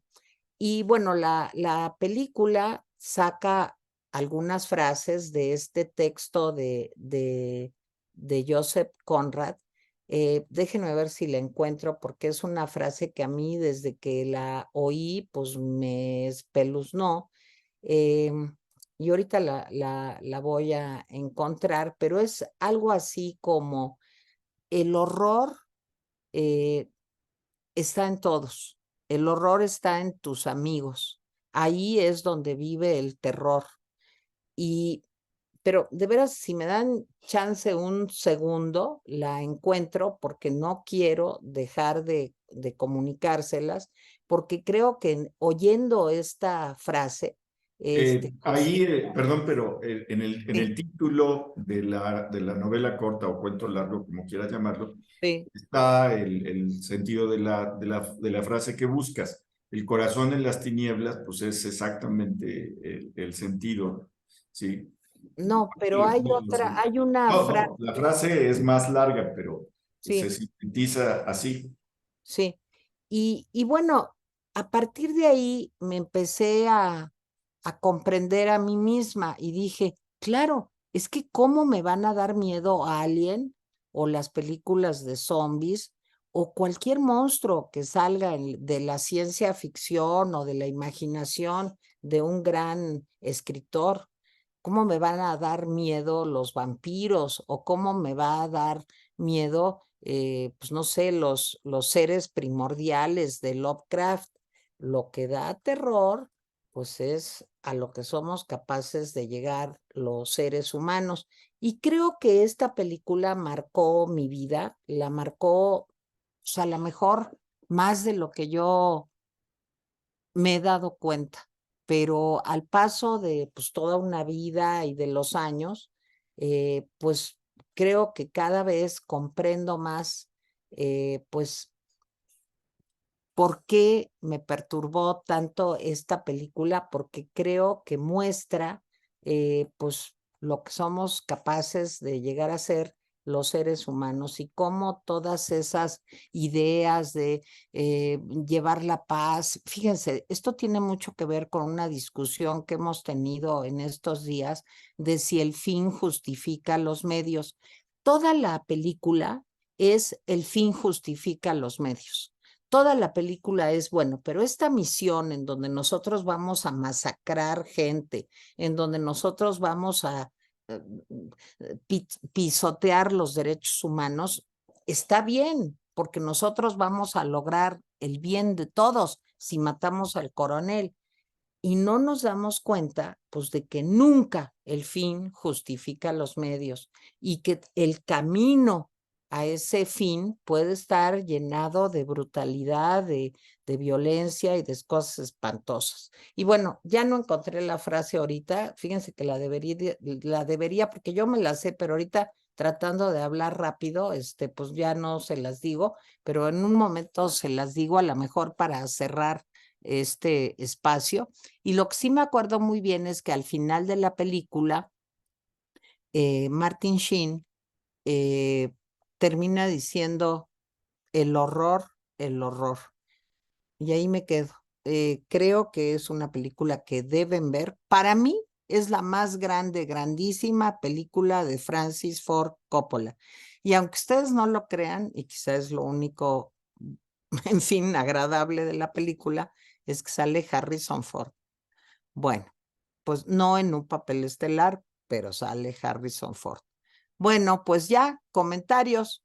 Y bueno, la película saca algunas frases de este texto de Joseph Conrad. Déjenme ver si la encuentro, porque es una frase que a mí desde que la oí, pues me espeluznó. Y ahorita la voy a encontrar, pero es algo así como el horror eh, está en todos. El horror está en tus amigos. Ahí es donde vive el terror. Y, pero de veras, si me dan chance un segundo, la encuentro porque no quiero dejar de comunicárselas, porque creo que oyendo esta frase, pues Ahí, perdón, pero en sí, el título de la novela corta o cuento largo, como quieras llamarlo, sí. está el sentido de la frase que buscas. El corazón en las tinieblas, pues es exactamente el sentido, ¿sí? No, pero hay otra, hay una No, frase, no, la frase es más larga, pero se sí, sintetiza así. sí. Y bueno, a partir de ahí me empecé a comprender a mí misma y dije, claro, es que cómo me van a dar miedo a Alien o las películas de zombies o cualquier monstruo que salga de la ciencia ficción o de la imaginación de un gran escritor. ¿Cómo me van a dar miedo los vampiros? ¿O cómo me va a dar miedo, pues no sé, los seres primordiales de Lovecraft? Lo que da terror, pues es a lo que somos capaces de llegar los seres humanos. Y creo que esta película marcó mi vida, la marcó, pues a lo mejor más de lo que yo me he dado cuenta, pero al paso de pues toda una vida y de los años, pues creo que cada vez comprendo más, pues por qué me perturbó tanto esta película, porque creo que muestra, pues, lo que somos capaces de llegar a ser los seres humanos y cómo todas esas ideas de llevar la paz, fíjense, esto tiene mucho que ver con una discusión que hemos tenido en estos días de si el fin justifica los medios. Toda la película es el fin justifica los medios. Toda la película es, bueno, pero esta misión en donde nosotros vamos a masacrar gente, en donde nosotros vamos a eh, pisotear los derechos humanos, está bien, porque nosotros vamos a lograr el bien de todos, si matamos al coronel? Y no nos damos cuenta, pues, de que nunca el fin justifica los medios y que el camino a ese fin puede estar llenado de brutalidad, de violencia y de cosas espantosas. Y bueno, ya no encontré la frase ahorita, fíjense que la debería, porque yo me la sé, pero ahorita tratando de hablar rápido, pues ya no se las digo, pero en un momento se las digo a lo mejor para cerrar este espacio. Y lo que sí me acuerdo muy bien es que al final de la película, Martin Sheen termina diciendo el horror, el horror. Y ahí me quedo. Creo que es una película que deben ver. Para mí es la más grande, grandísima película de Francis Ford Coppola. Y aunque ustedes no lo crean, y quizás es lo único, en fin, agradable de la película, es que sale Harrison Ford. Bueno, pues no en un papel estelar, pero sale Harrison Ford. Bueno, pues ya, comentarios.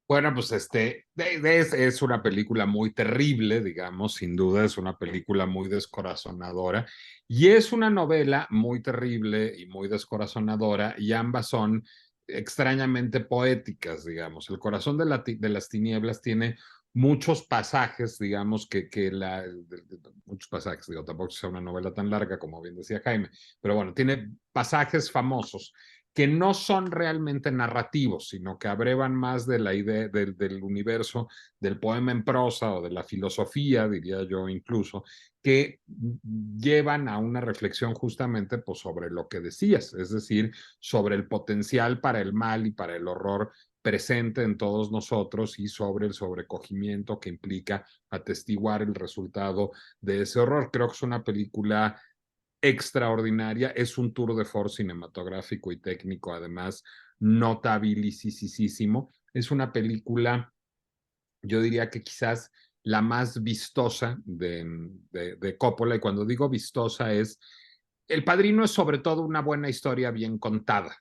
Bueno, pues es una película muy terrible, digamos, sin duda es una película muy descorazonadora y es una novela muy terrible y muy descorazonadora y ambas son extrañamente poéticas, digamos. El corazón de las tinieblas tiene muchos pasajes, digamos, muchos pasajes, digo, tampoco es una novela tan larga como bien decía Jaime, pero bueno, tiene pasajes famosos que no son realmente narrativos, sino que abrevan más de la idea del universo del poema en prosa o de la filosofía, diría yo incluso, que llevan a una reflexión justamente pues, sobre lo que decías, es decir, sobre el potencial para el mal y para el horror presente en todos nosotros y sobre el sobrecogimiento que implica atestiguar el resultado de ese horror. Creo que es una película extraordinaria, es un tour de force cinematográfico y técnico, además notabilísimo. Es una película, yo diría que quizás la más vistosa de Coppola, y cuando digo vistosa es, El Padrino es sobre todo una buena historia bien contada.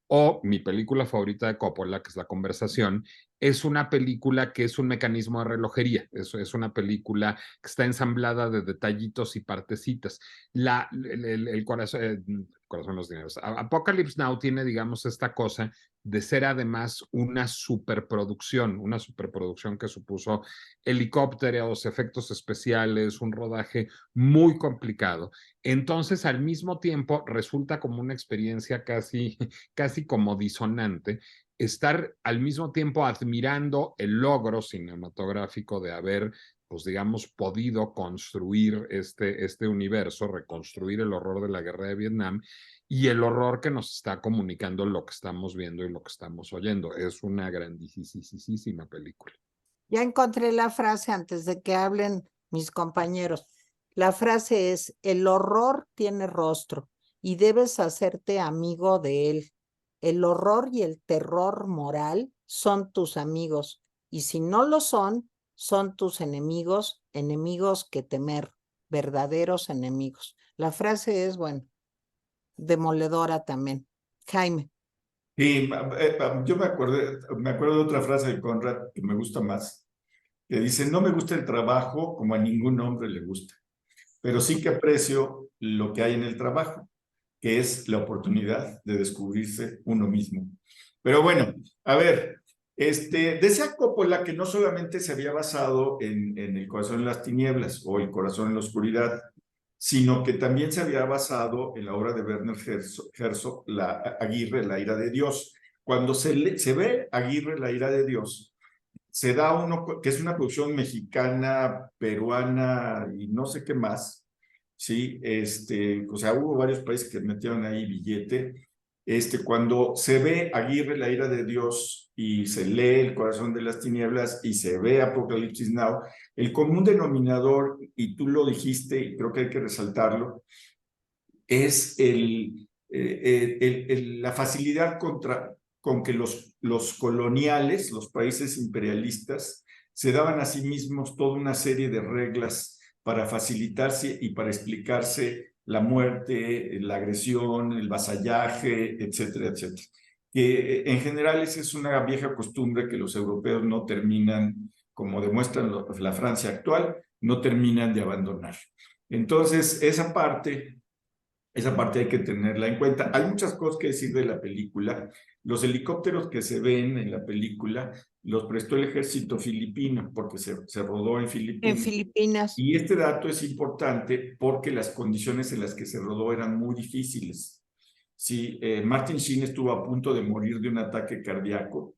O mi película favorita de Coppola, que es La Conversación, es una película que es un mecanismo de relojería. Es una película que está ensamblada de detallitos y partecitas. El corazón de los dineros. Apocalypse Now tiene, digamos, esta cosa de ser además una superproducción que supuso helicópteros, efectos especiales, un rodaje muy complicado. Entonces, al mismo tiempo, resulta como una experiencia casi como disonante, estar al mismo tiempo admirando el logro cinematográfico de haber, pues digamos, podido construir este universo, reconstruir el horror de la guerra de Vietnam y el horror que nos está comunicando lo que estamos viendo y lo que estamos oyendo. Es una grandísima película. Ya encontré la frase antes de que hablen mis compañeros. La frase es, el horror tiene rostro y debes hacerte amigo de él. El horror y el terror moral son tus amigos y si no lo son, son tus enemigos, enemigos que temer, verdaderos enemigos. La frase es, bueno, demoledora también. Jaime. Y yo me acuerdo de otra frase de Conrad que me gusta más, que dice, no me gusta el trabajo como a ningún hombre le gusta, pero sí que aprecio lo que hay en el trabajo, que es la oportunidad de descubrirse uno mismo. Pero bueno, a ver, decía Coppola que no solamente se había basado en El corazón en las tinieblas o El corazón en la oscuridad, sino que también se había basado en la obra de Werner Herzog, Aguirre, La ira de Dios. Cuando se ve Aguirre, La ira de Dios, se da uno que es una producción mexicana, peruana y no sé qué más, ¿sí? O sea, hubo varios países que metieron ahí billete. Cuando se ve Aguirre, La ira de Dios, y se lee El corazón de las tinieblas y se ve Apocalipsis Now, el común denominador, y tú lo dijiste, y creo que hay que resaltarlo, es la facilidad con que los coloniales, los países imperialistas, se daban a sí mismos toda una serie de reglas para facilitarse y para explicarse la muerte, la agresión, el vasallaje, etcétera, etcétera. Que en general esa es una vieja costumbre que los europeos no terminan como demuestran la Francia actual, no terminan de abandonar. Entonces, esa parte hay que tenerla en cuenta. Hay muchas cosas que decir de la película. Los helicópteros que se ven en la película los prestó el ejército filipino porque se rodó en En Filipinas. Filipinas. Y este dato es importante porque las condiciones en las que se rodó eran muy difíciles. Sí, Martin Sheen estuvo a punto de morir de un ataque cardíaco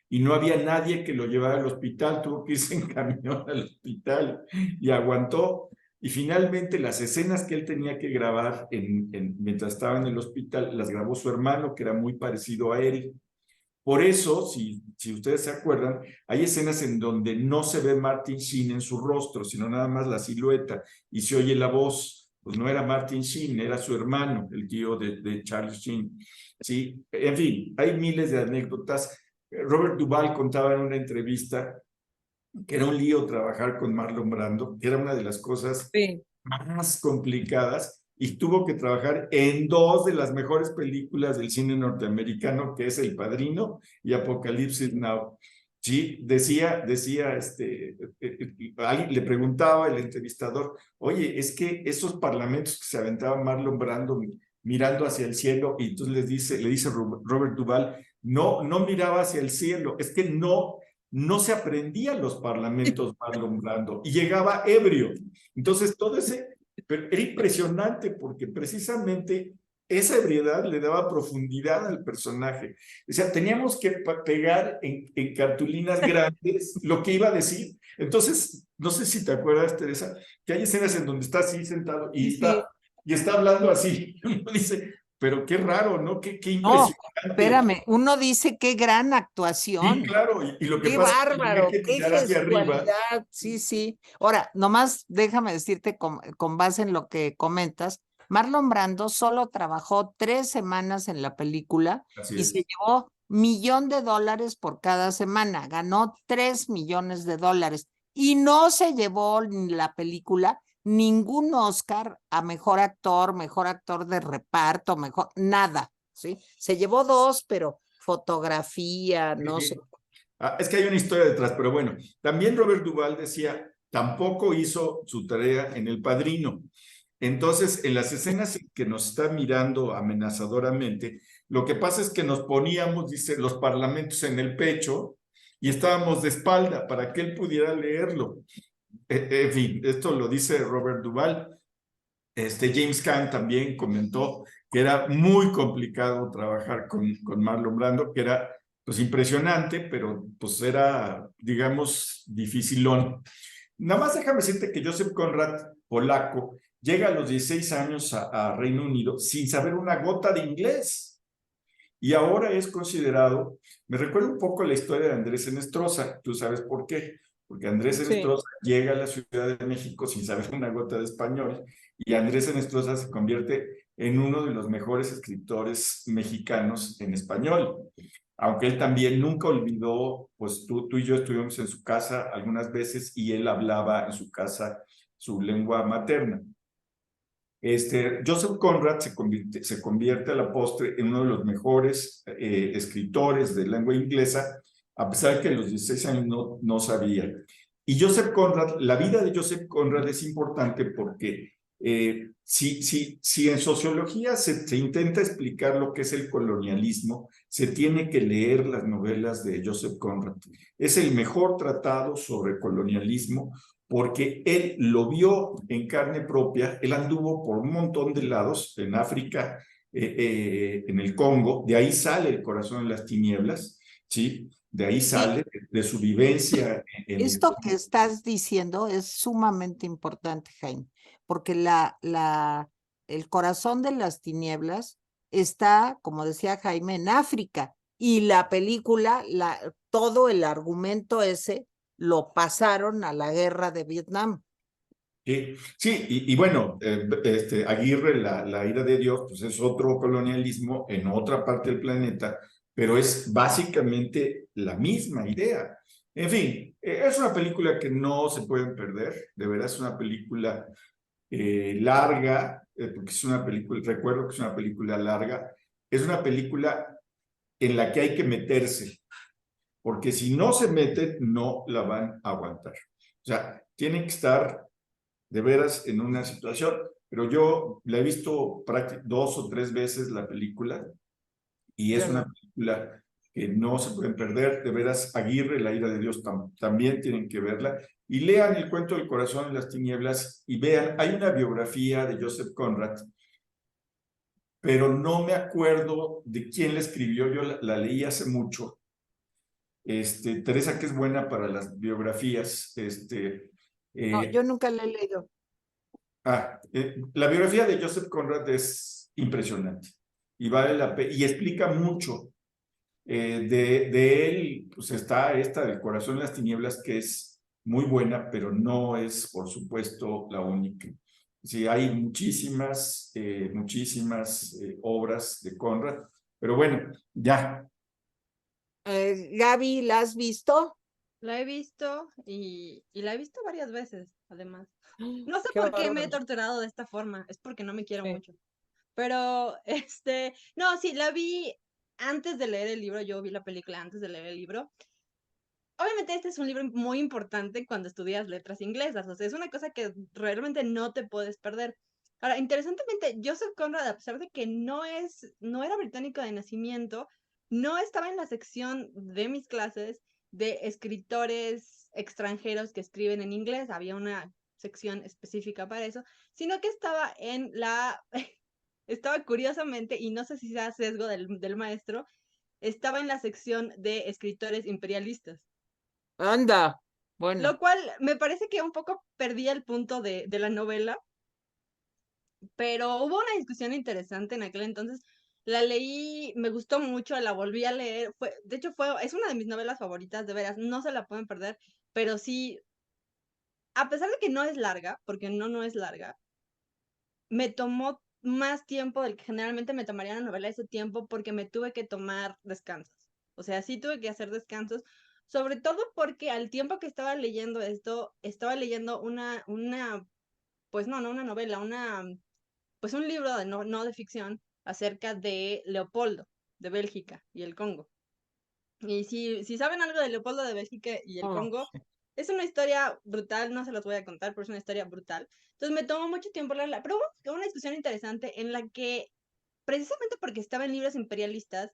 y no había nadie que lo llevara al hospital, tuvo que irse en camión al hospital y aguantó. Y finalmente las escenas que él tenía que grabar mientras estaba en el hospital, las grabó su hermano, que era muy parecido a él. Por eso, si ustedes se acuerdan, hay escenas en donde no se ve Martin Sheen en su rostro, sino nada más la silueta y se oye la voz. Pues no era Martin Sheen, era su hermano, el tío de Charlie Sheen. ¿Sí? En fin, hay miles de anécdotas. Robert Duvall contaba en una entrevista que era un lío trabajar con Marlon Brando, que era una de las cosas más complicadas, y tuvo que trabajar en dos de las mejores películas del cine norteamericano, que es El Padrino y Apocalipsis Now. Sí, decía, alguien le preguntaba el entrevistador, oye, es que esos parlamentos que se aventaba Marlon Brando mirando hacia el cielo, y entonces le dice Robert Duvall, no miraba hacia el cielo, es que no se aprendían los parlamentos Marlon Brando y llegaba ebrio. Entonces todo pero era impresionante porque precisamente esa ebriedad le daba profundidad al personaje. O sea, teníamos que pegar en cartulinas grandes lo que iba a decir. Entonces, no sé si te acuerdas, Teresa, que hay escenas en donde está así sentado y está hablando así. Uno dice, pero qué raro, ¿no? Qué impresionante. No, espérame, uno dice qué gran actuación. Sí, claro, y lo que Qué pasa bárbaro, es que qué mirar hacia arriba. gestualidad, sí. Ahora, nomás déjame decirte con base en lo que comentas, Marlon Brando solo trabajó 3 semanas en la película Así y es. se llevó $1,000,000 por cada semana, ganó $3,000,000 y no se llevó en la película ningún Oscar a mejor actor de reparto, nada, ¿sí? Se llevó 2, pero fotografía, no sé. Es que hay una historia detrás, pero bueno, también Robert Duvall decía, tampoco hizo su tarea en El Padrino. Entonces, en las escenas en que nos está mirando amenazadoramente, lo que pasa es que nos poníamos, dice, los parlamentos en el pecho y estábamos de espalda para que él pudiera leerlo. En fin, esto lo dice Robert Duvall. James Caan también comentó que era muy complicado trabajar con Marlon Brando, que era pues impresionante, pero pues era, digamos, dificilón. Nada más déjame decirte que Joseph Conrad, polaco, llega a los 16 años a Reino Unido sin saber una gota de inglés. Y ahora es considerado, me recuerda un poco la historia de Andrés Enestrosa, tú sabes por qué, porque Andrés Enestrosa llega a la Ciudad de México sin saber una gota de español, y Andrés Enestrosa se convierte en uno de los mejores escritores mexicanos en español. Aunque él también nunca olvidó, pues tú y yo estuvimos en su casa algunas veces y él hablaba en su casa su lengua materna. Joseph Conrad se convierte a la postre en uno de los mejores escritores de lengua inglesa, a pesar de que a los 16 años no sabía. Y Joseph Conrad, la vida de Joseph Conrad es importante porque si en sociología se intenta explicar lo que es el colonialismo, se tiene que leer las novelas de Joseph Conrad. Es el mejor tratado sobre colonialismo porque él lo vio en carne propia, él anduvo por un montón de lados, en África, en el Congo, de ahí sale El corazón en las tinieblas, ¿sí? De ahí sale de su vivencia. Esto que estás diciendo es sumamente importante, Jaime, porque el corazón de las tinieblas está, como decía Jaime, en África, y la película, todo el argumento ese lo pasaron a la guerra de Vietnam. Sí, y bueno, Aguirre, la ira de Dios, pues es otro colonialismo en otra parte del planeta, pero es básicamente la misma idea. En fin, es una película que no se pueden perder, de verdad es una película larga, porque es una película, recuerdo que es una película larga, es una película en la que hay que meterse. porque si no se meten, no la van a aguantar. O sea, tienen que estar de veras en una situación, pero yo la he visto 2 o 3 veces la película, y es Yo una no. película que no se pueden perder. De veras, Aguirre, La ira de Dios, también tienen que verla. Y lean El cuento del corazón en las tinieblas y vean, hay una biografía de Joseph Conrad, pero no me acuerdo de quién la escribió, yo la leí hace mucho. Teresa, que es buena para las biografías, No, eh, yo nunca la he leído. la biografía de Joseph Conrad es impresionante y vale y explica mucho. De él, pues está esta del corazón en las tinieblas, que es muy buena, pero no es, por supuesto, la única. Sí, hay muchísimas obras de Conrad, pero bueno, ya. Gaby, ¿la has visto? La he visto y la he visto varias veces, además. No sé Qué por qué me he bárbaro. torturado de esta forma, es porque no me quiero Sí. mucho. Pero, no, sí, la vi antes de leer el libro, yo vi la película antes de leer el libro. Obviamente este es un libro muy importante cuando estudias letras inglesas, o sea, es una cosa que realmente no te puedes perder. Ahora, interesantemente, Joseph Conrad, a pesar de que no era británico de nacimiento, no estaba en la sección de mis clases de escritores extranjeros que escriben en inglés, había una sección específica para eso, sino que estaba en estaba curiosamente, y no sé si sea sesgo del maestro, estaba en la sección de escritores imperialistas. Anda, bueno. Lo cual me parece que un poco perdía el punto de la novela, pero hubo una discusión interesante en aquel entonces. La leí, me gustó mucho, la volví a leer. De hecho, es una de mis novelas favoritas, de veras, no se la pueden perder, pero sí, a pesar de que no es larga, porque no es larga, me tomó más tiempo del que generalmente me tomaría una novela ese tiempo porque me tuve que tomar descansos. O sea, sí tuve que hacer descansos, sobre todo porque al tiempo que estaba leyendo esto, estaba leyendo pues no una novela, pues un libro de no de ficción acerca de Leopoldo, de Bélgica y el Congo. Y si saben algo de Leopoldo de Bélgica y el Oh, Congo, sí. es una historia brutal, no se los voy a contar, pero es una historia brutal. Entonces me tomó mucho tiempo leerla, pero hubo una discusión interesante en la que, precisamente porque estaba en libros imperialistas,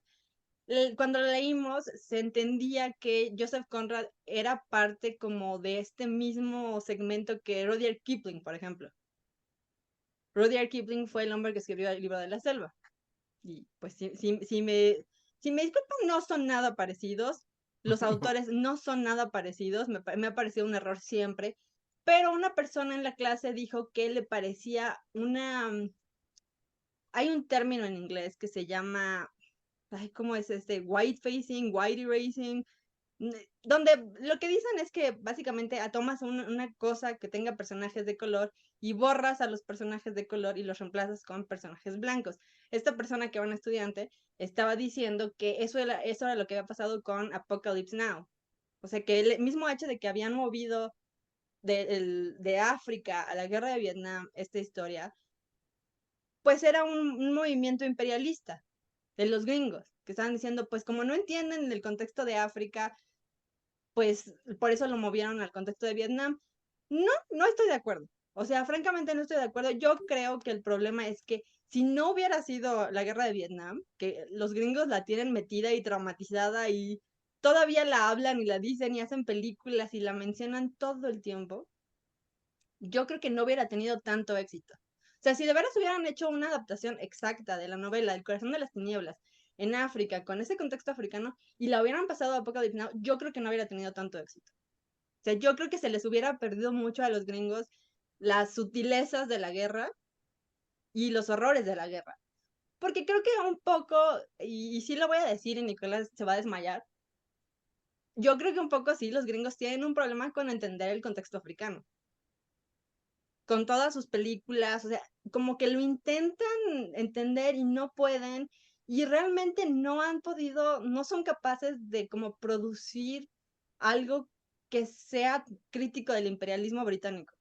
cuando la leímos se entendía que Joseph Conrad era parte como de este mismo segmento que Rudyard Kipling, por ejemplo. Rudyard Kipling fue el hombre que escribió el libro de la selva. Y pues si me disculpan, no son nada parecidos. Los autores no son nada parecidos. Me ha parecido un error siempre. Pero una persona en la clase dijo que le parecía hay un término en inglés que se llama, ay, ¿cómo es white facing, white erasing, donde lo que dicen es que básicamente tomas una cosa que tenga personajes de color y borras a los personajes de color y los reemplazas con personajes blancos. Esta persona que era un estudiante estaba diciendo que eso era lo que había pasado con Apocalypse Now. O sea, que el mismo hecho de que habían movido de África a la guerra de Vietnam esta historia, pues era un movimiento imperialista de los gringos, que estaban diciendo, pues como no entienden el contexto de África, pues por eso lo movieron al contexto de Vietnam. No estoy de acuerdo. O sea, francamente no estoy de acuerdo. Yo creo que el problema es que si no hubiera sido la guerra de Vietnam, que los gringos la tienen metida y traumatizada y todavía la hablan y la dicen y hacen películas y la mencionan todo el tiempo, yo creo que no hubiera tenido tanto éxito. O sea, si de veras hubieran hecho una adaptación exacta de la novela El corazón de las tinieblas en África, con ese contexto africano, y la hubieran pasado a Apocalypse Now, yo creo que no hubiera tenido tanto éxito. O sea, yo creo que se les hubiera perdido mucho a los gringos las sutilezas de la guerra y los horrores de la guerra. Porque creo que un poco, y sí lo voy a decir y Nicolás se va a desmayar, yo creo que un poco sí, los gringos tienen un problema con entender el contexto africano. Con todas sus películas, o sea, como que lo intentan entender y no pueden, y realmente no han podido, no son capaces de como producir algo que sea crítico del imperialismo británico.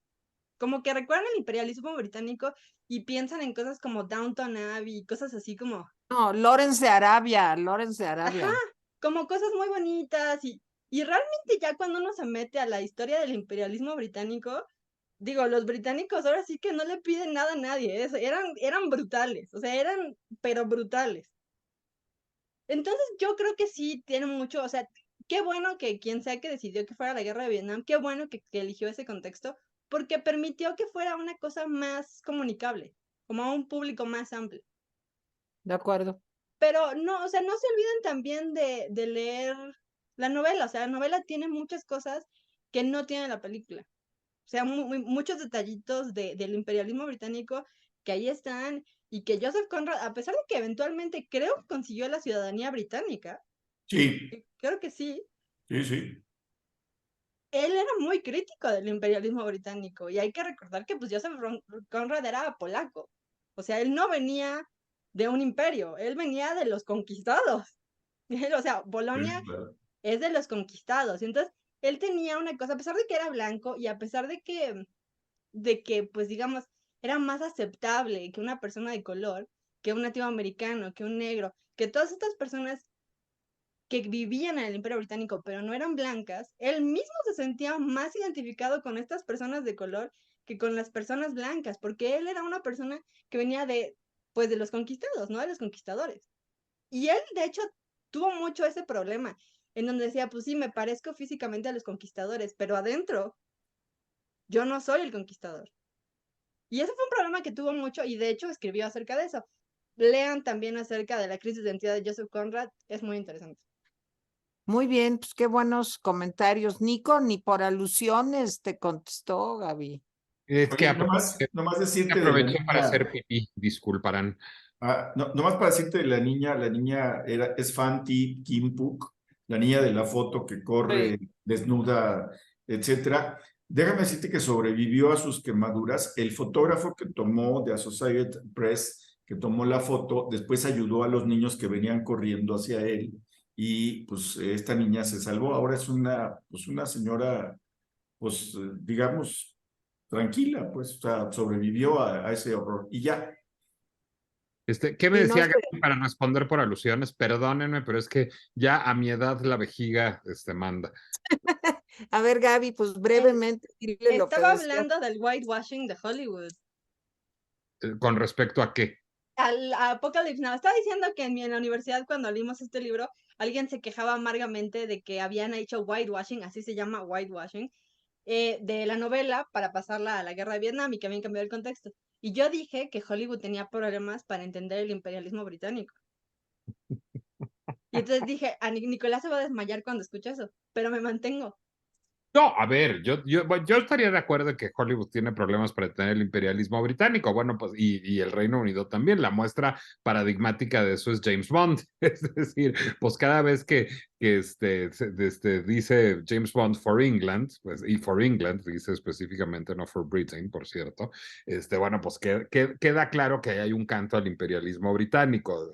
Como que recuerdan el imperialismo británico y piensan en cosas como Downton Abbey, cosas así como, No, Lawrence de Arabia, Lawrence de ajá, Arabia. como cosas muy bonitas y realmente ya cuando uno se mete a la historia del imperialismo británico, digo, los británicos ahora sí que no le piden nada a nadie, eran brutales, o sea, pero brutales. Entonces yo creo que sí tiene mucho, o sea, qué bueno que quien sea que decidió que fuera la guerra de Vietnam, qué bueno que eligió ese contexto, porque permitió que fuera una cosa más comunicable, como a un público más amplio. De acuerdo. Pero no, o sea, no se olviden también de leer la novela, o sea, la novela tiene muchas cosas que no tiene la película. O sea, muchos detallitos del imperialismo británico que ahí están y que Joseph Conrad, a pesar de que eventualmente creo que consiguió la ciudadanía británica, Sí, creo que sí, sí, sí. él era muy crítico del imperialismo británico y hay que recordar que pues Joseph Conrad era polaco. O sea, él no venía de un imperio, él venía de los conquistados. O sea, Polonia Sí, claro. es de los conquistados. Entonces, él tenía una cosa, a pesar de que era blanco y a pesar de que pues digamos, era más aceptable que una persona de color, que un nativo americano, que un negro, que todas estas personas que vivían en el Imperio Británico, pero no eran blancas, él mismo se sentía más identificado con estas personas de color que con las personas blancas, porque él era una persona que venía pues, de los conquistados, ¿no? De los conquistadores. Y él, de hecho, tuvo mucho ese problema, en donde decía, pues sí, me parezco físicamente a los conquistadores, pero adentro yo no soy el conquistador. Y ese fue un problema que tuvo mucho y de hecho escribió acerca de eso. Lean también acerca de la crisis de identidad de Joseph Conrad, es muy interesante. Muy bien, pues qué buenos comentarios. Nico, ni por alusiones te contestó, Gaby. Es que Oye, nomás decirte de la aproveché para niña, hacer pipí, disculparán. no, nomás para decirte de la niña es Fanti Kimpuk, la niña de la foto que corre desnuda, etcétera. Déjame decirte que sobrevivió a sus quemaduras. El fotógrafo que tomó de Associated Press, que tomó la foto, después ayudó a los niños que venían corriendo hacia él y pues esta niña se salvó. Ahora es pues, una señora, pues digamos, tranquila, pues o sea, sobrevivió a ese horror y ya. ¿Qué me Y no decía sé, Gaby para responder por alusiones? Perdónenme, pero es que ya a mi edad la vejiga manda. a ver, Gaby, pues brevemente dile lo que Estaba decías. hablando del whitewashing de Hollywood. ¿Con respecto a qué? Al Apocalypse Now. Estaba diciendo que en la universidad cuando leímos este libro, alguien se quejaba amargamente de que habían hecho whitewashing, así se llama whitewashing, de la novela para pasarla a la guerra de Vietnam y que habían cambiado el contexto. Y yo dije que Hollywood tenía problemas para entender el imperialismo británico. Y entonces dije, a Nicolás se va a desmayar cuando escuche eso, pero me mantengo. No, a ver, yo estaría de acuerdo en que Hollywood tiene problemas para tener el imperialismo británico, bueno, pues, y el Reino Unido también. La muestra paradigmática de eso es James Bond. Es decir, pues cada vez que dice James Bond for England, pues, y for England dice específicamente, no for Britain, por cierto, bueno, pues queda claro que hay un canto al imperialismo británico.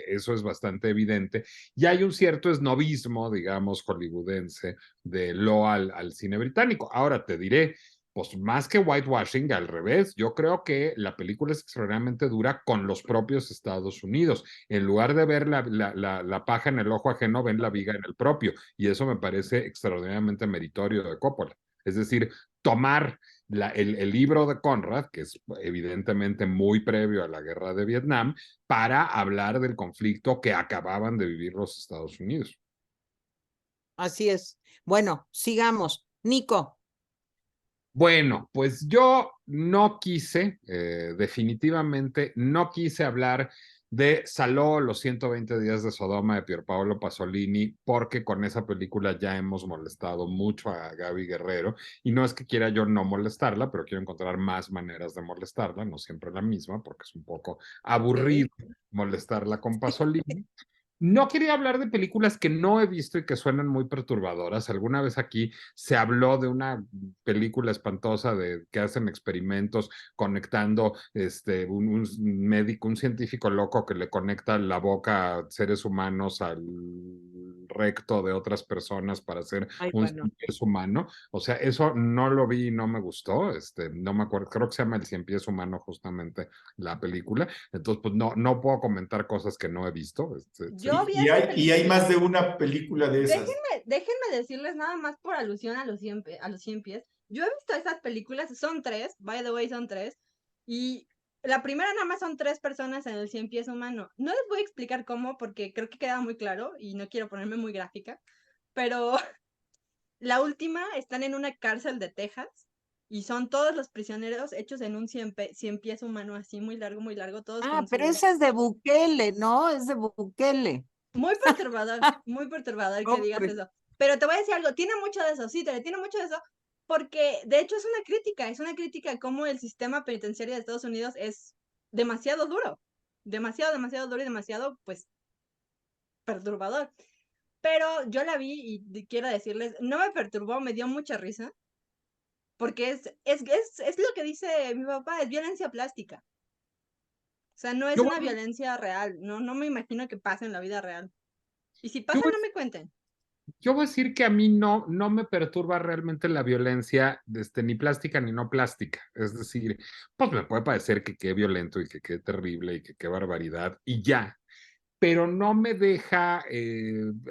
Eso es bastante evidente. Y hay un cierto esnobismo, digamos, hollywoodense de lo al cine británico. Ahora te diré, pues más que whitewashing, al revés, yo creo que la película es extraordinariamente dura con los propios Estados Unidos. En lugar de ver la paja en el ojo ajeno, ven la viga en el propio. Y eso me parece extraordinariamente meritorio de Coppola. Es decir, tomar el libro de Conrad, que es evidentemente muy previo a la guerra de Vietnam, para hablar del conflicto que acababan de vivir los Estados Unidos. Así es. Bueno, sigamos. Nico. Bueno, pues yo no quise, definitivamente no quise hablar de Saló, los 120 días de Sodoma de Pierpaolo Pasolini, porque con esa película ya hemos molestado mucho a Gaby Guerrero, y no es que quiera yo no molestarla, pero quiero encontrar más maneras de molestarla, no siempre la misma, porque es un poco aburrido molestarla con Pasolini. No quería hablar de películas que no he visto y que suenan muy perturbadoras. Alguna vez aquí se habló de una película espantosa de que hacen experimentos conectando un médico, un científico loco que le conecta la boca a seres humanos al recto de otras personas para hacer Ay, un bueno. cien pies humano. O sea, eso no lo vi y no me gustó. No me acuerdo, creo que se llama El Cien Pies Humano justamente la película. Entonces, pues no puedo comentar cosas que no he visto. Yo vi Y esa y hay más película. de una película de esas. Déjenme decirles nada más por alusión a los 100 pies. Yo he visto esas películas, son 3, by the way, son 3. Y la primera nada más son 3 personas en el 100 pies humano. No les voy a explicar cómo porque creo que queda muy claro y no quiero ponerme muy gráfica. Pero la última están en una cárcel de Texas y son todos los prisioneros hechos en un 100 pies humano así muy largo, todos Ah, con pero su... esa es de Bukele, ¿no? Es de Bukele. Muy perturbador que digas Hombre. eso. Pero te voy a decir algo, tiene mucho de eso, sí, tiene mucho de eso, porque de hecho es una crítica a cómo el sistema penitenciario de Estados Unidos es demasiado duro, demasiado duro y demasiado, pues, perturbador. Pero yo la vi y quiero decirles, no me perturbó, me dio mucha risa, porque es lo que dice mi papá, es violencia plástica. O sea, no es Yo, una violencia real, no me imagino que pase en la vida real. Y si yo pasa, no me cuenten. Yo voy a decir que a mí no me perturba realmente la violencia, ni plástica ni no plástica. Es decir, pues me puede parecer que qué violento y que qué terrible y que qué barbaridad y ya, pero no me deja,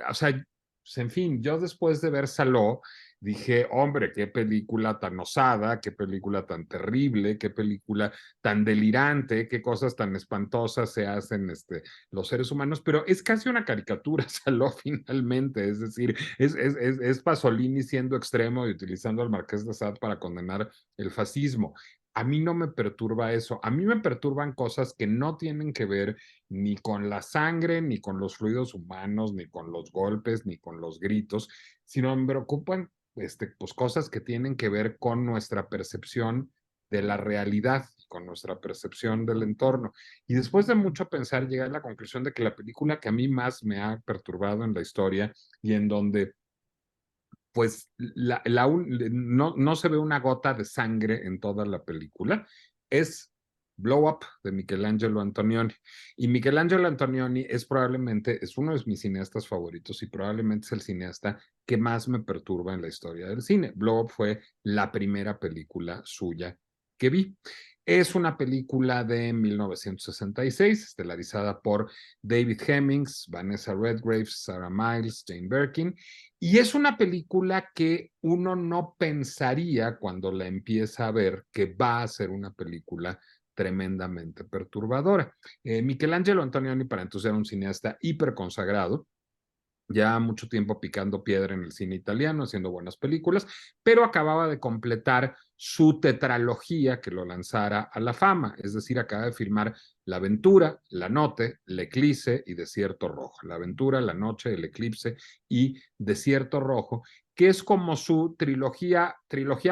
o sea, pues, en fin, yo después de ver Saló, dije, hombre, qué película tan osada, qué película tan terrible, qué película tan delirante, qué cosas tan espantosas se hacen los seres humanos, pero es casi una caricatura, Saló finalmente, es decir, es Pasolini siendo extremo y utilizando al Marqués de Sade para condenar el fascismo. A mí no me perturba eso, a mí me perturban cosas que no tienen que ver ni con la sangre, ni con los fluidos humanos, ni con los golpes, ni con los gritos, sino me preocupan pues cosas que tienen que ver con nuestra percepción de la realidad, con nuestra percepción del entorno. Y después de mucho pensar, llegué a la conclusión de que la película que a mí más me ha perturbado en la historia y en donde pues no se ve una gota de sangre en toda la película, es Blow Up de Michelangelo Antonioni. Y Michelangelo Antonioni es uno de mis cineastas favoritos y probablemente es el cineasta que más me perturba en la historia del cine. Blow Up fue la primera película suya que vi. Es una película de 1966, estelarizada por David Hemmings, Vanessa Redgrave, Sarah Miles, Jane Birkin, y es una película que uno no pensaría cuando la empieza a ver que va a ser una película tremendamente perturbadora. Michelangelo Antonioni, para entonces, era un cineasta hiper consagrado, ya mucho tiempo picando piedra en el cine italiano, haciendo buenas películas, pero acababa de completar su tetralogía que lo lanzara a la fama, es decir, acaba de filmar La Aventura, La Noche, L'Eclisse y Desierto Rojo. La Aventura, La Noche, El Eclipse y Desierto Rojo, que es como su trilogía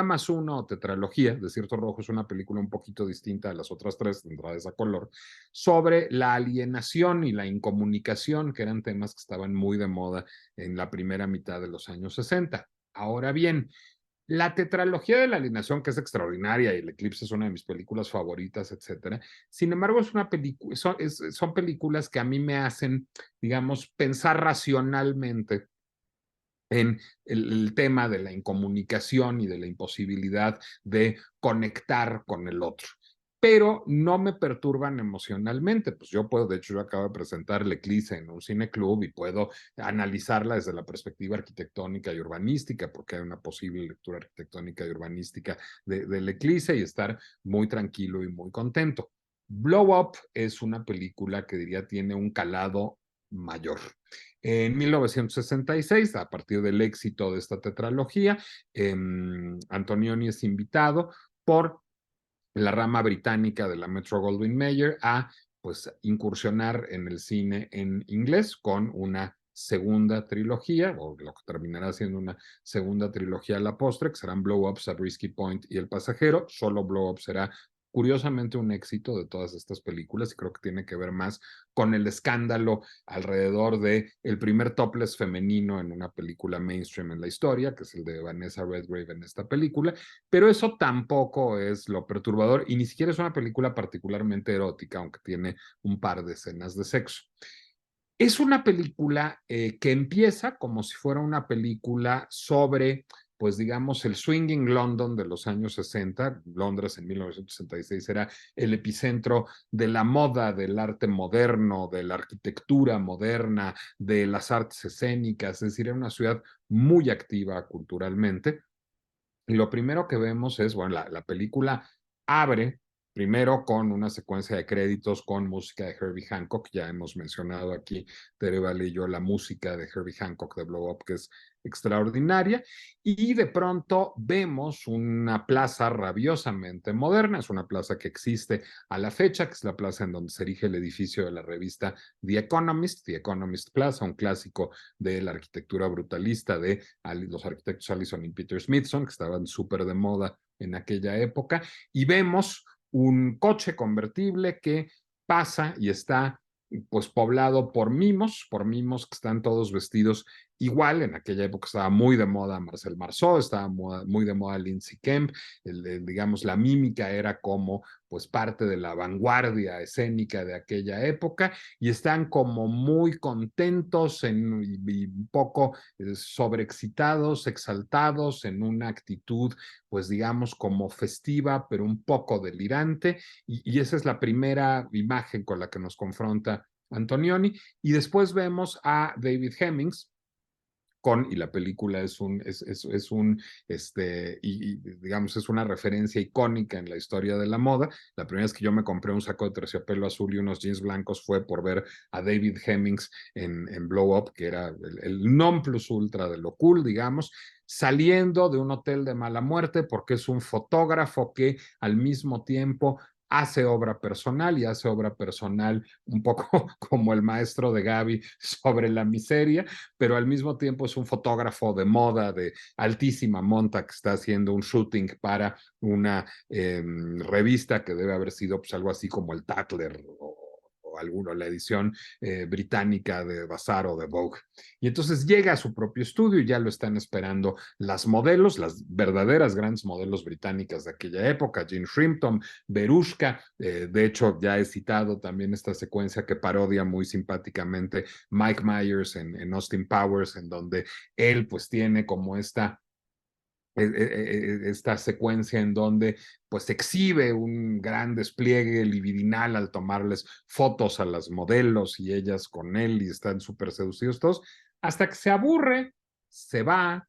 más uno o tetralogía. Desierto Rojo es una película un poquito distinta de las otras tres, tendrá esa color, sobre la alienación y la incomunicación, que eran temas que estaban muy de moda en la primera mitad de los años 60. Ahora bien, la tetralogía de la alienación, que es extraordinaria, y El Eclipse es una de mis películas favoritas, etcétera. Sin embargo, son películas que a mí me hacen, digamos, pensar racionalmente en el tema de la incomunicación y de la imposibilidad de conectar con el otro, pero no me perturban emocionalmente. Pues yo puedo, de hecho, yo acabo de presentar El Eclipse en un cineclub y puedo analizarla desde la perspectiva arquitectónica y urbanística, porque hay una posible lectura arquitectónica y urbanística del Eclipse, y estar muy tranquilo y muy contento. Blow Up es una película que diría tiene un calado mayor. En 1966, a partir del éxito de esta tetralogía, Antonioni es invitado por la rama británica de la Metro Goldwyn Mayer a pues incursionar en el cine en inglés con una segunda trilogía, o lo que terminará siendo una segunda trilogía a la postre, que serán Blow Up, Zabriskie Point y El Pasajero. Solo Blow Up será curiosamente un éxito de todas estas películas, y creo que tiene que ver más con el escándalo alrededor de el primer topless femenino en una película mainstream en la historia, que es el de Vanessa Redgrave en esta película, pero eso tampoco es lo perturbador, y ni siquiera es una película particularmente erótica, aunque tiene un par de escenas de sexo. Es una película que empieza como si fuera una película sobre, pues digamos, el swinging London de los años 60. Londres en 1966 era el epicentro de la moda, del arte moderno, de la arquitectura moderna, de las artes escénicas, es decir, era una ciudad muy activa culturalmente. Y lo primero que vemos es, bueno, la película abre primero con una secuencia de créditos con música de Herbie Hancock. Ya hemos mencionado aquí, Tere Vale y yo, la música de Herbie Hancock de Blow Up, que es extraordinaria. Y de pronto vemos una plaza rabiosamente moderna. Es una plaza que existe a la fecha, que es la plaza en donde se erige el edificio de la revista The Economist Plaza, un clásico de la arquitectura brutalista de los arquitectos Allison y Peter Smithson, que estaban súper de moda en aquella época. Y vemos un coche convertible que pasa y está pues poblado por mimos que están todos vestidos igual. En aquella época estaba muy de moda Marcel Marceau, estaba muy de moda Lindsay Kemp, digamos, la mímica era como pues parte de la vanguardia escénica de aquella época, y están como muy contentos y un poco sobreexcitados, exaltados, en una actitud pues digamos como festiva, pero un poco delirante, y esa es la primera imagen con la que nos confronta Antonioni. Y después vemos a David Hemmings y la película digamos, es una referencia icónica en la historia de la moda. La primera vez que yo me compré un saco de terciopelo azul y unos jeans blancos fue por ver a David Hemmings en Blow Up, que era el non plus ultra de lo cool, digamos, saliendo de un hotel de mala muerte, porque es un fotógrafo que al mismo tiempo hace obra personal, y hace obra personal un poco como el maestro de Gaby sobre la miseria, pero al mismo tiempo es un fotógrafo de moda de altísima monta que está haciendo un shooting para una revista que debe haber sido pues algo así como el Tatler la edición británica de Bazaar o de Vogue. Y entonces llega a su propio estudio y ya lo están esperando las modelos, las verdaderas grandes modelos británicas de aquella época, Jean Shrimpton, Verushka. De hecho, ya he citado también esta secuencia que parodia muy simpáticamente Mike Myers en Austin Powers, en donde él pues tiene como esta secuencia en donde pues exhibe un gran despliegue libidinal al tomarles fotos a las modelos y ellas con él, y están súper seducidos todos, hasta que se aburre, se va,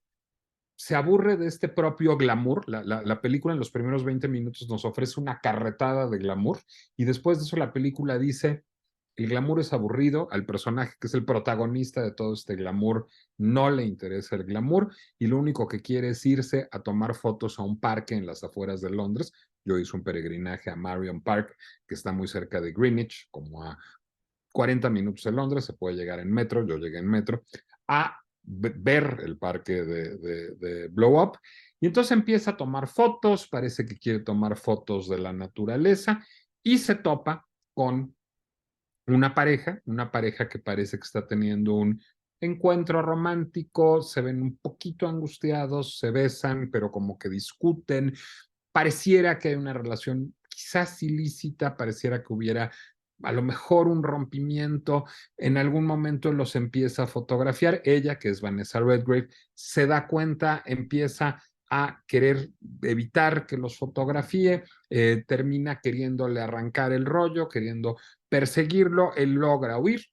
se aburre de este propio glamour. La película en los primeros 20 minutos nos ofrece una carretada de glamour, y después de eso la película dice: el glamour es aburrido, al personaje que es el protagonista de todo este glamour no le interesa el glamour, y lo único que quiere es irse a tomar fotos a un parque en las afueras de Londres. Yo hice un peregrinaje a Marion Park, que está muy cerca de Greenwich, como a 40 minutos de Londres, se puede llegar en metro, yo llegué en metro, a ver el parque de Blow Up. Y entonces empieza a tomar fotos, parece que quiere tomar fotos de la naturaleza, y se topa con una pareja que parece que está teniendo un encuentro romántico. Se ven un poquito angustiados, se besan, pero como que discuten. Pareciera que hay una relación quizás ilícita, pareciera que hubiera a lo mejor un rompimiento. En algún momento los empieza a fotografiar. Ella, que es Vanessa Redgrave, se da cuenta, empieza a querer evitar que los fotografíe, termina queriéndole arrancar el rollo, queriendo perseguirlo. Él logra huir,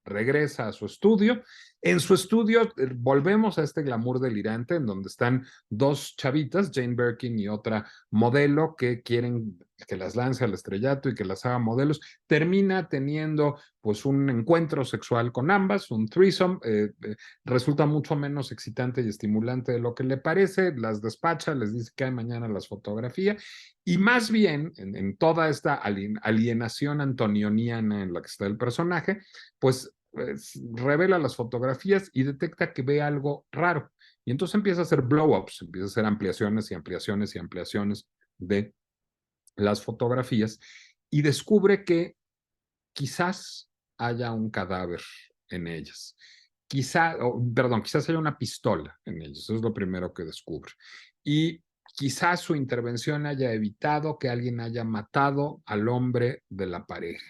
regresa a su estudio. En su estudio volvemos a este glamour delirante en donde están dos chavitas, Jane Birkin y otra modelo, que quieren que las lance al estrellato y que las haga modelos. Termina teniendo pues un encuentro sexual con ambas, un threesome. Resulta mucho menos excitante y estimulante de lo que le parece. Las despacha, les dice que mañana las fotografía, y más bien en toda esta alienación antonioniana en la que está el personaje, pues revela las fotografías y detecta que ve algo raro. Y entonces empieza a hacer blow-ups, empieza a hacer ampliaciones y ampliaciones y ampliaciones de las fotografías, y descubre que quizás haya un cadáver en ellas. Quizás haya una pistola en ellas. Eso es lo primero que descubre. Y quizás su intervención haya evitado que alguien haya matado al hombre de la pareja.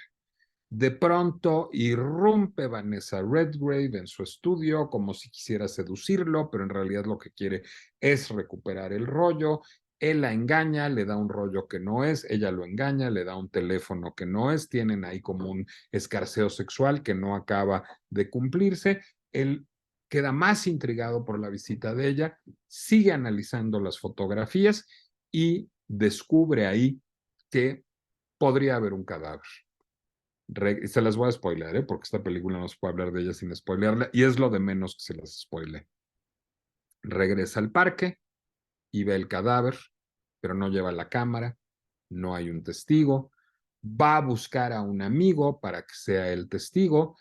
De pronto irrumpe Vanessa Redgrave en su estudio como si quisiera seducirlo, pero en realidad lo que quiere es recuperar el rollo. Él la engaña, le da un rollo que no es, ella lo engaña, le da un teléfono que no es, tienen ahí como un escarceo sexual que no acaba de cumplirse. Él queda más intrigado por la visita de ella, sigue analizando las fotografías y descubre ahí que podría haber un cadáver. Se las voy a spoiler, porque esta película no se puede hablar de ella sin spoilearla, y es lo de menos que se las spoile. Regresa al parque y ve el cadáver, pero no lleva la cámara, no hay un testigo, va a buscar a un amigo para que sea el testigo,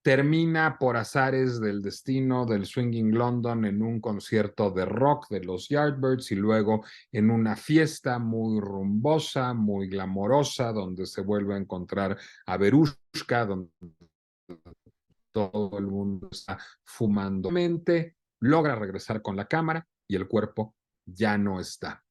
termina por azares del destino del Swinging London en un concierto de rock de los Yardbirds y luego en una fiesta muy rumbosa, muy glamorosa, donde se vuelve a encontrar a Verushka, donde todo el mundo está fumando. Logra regresar con la cámara y el cuerpo ya no está.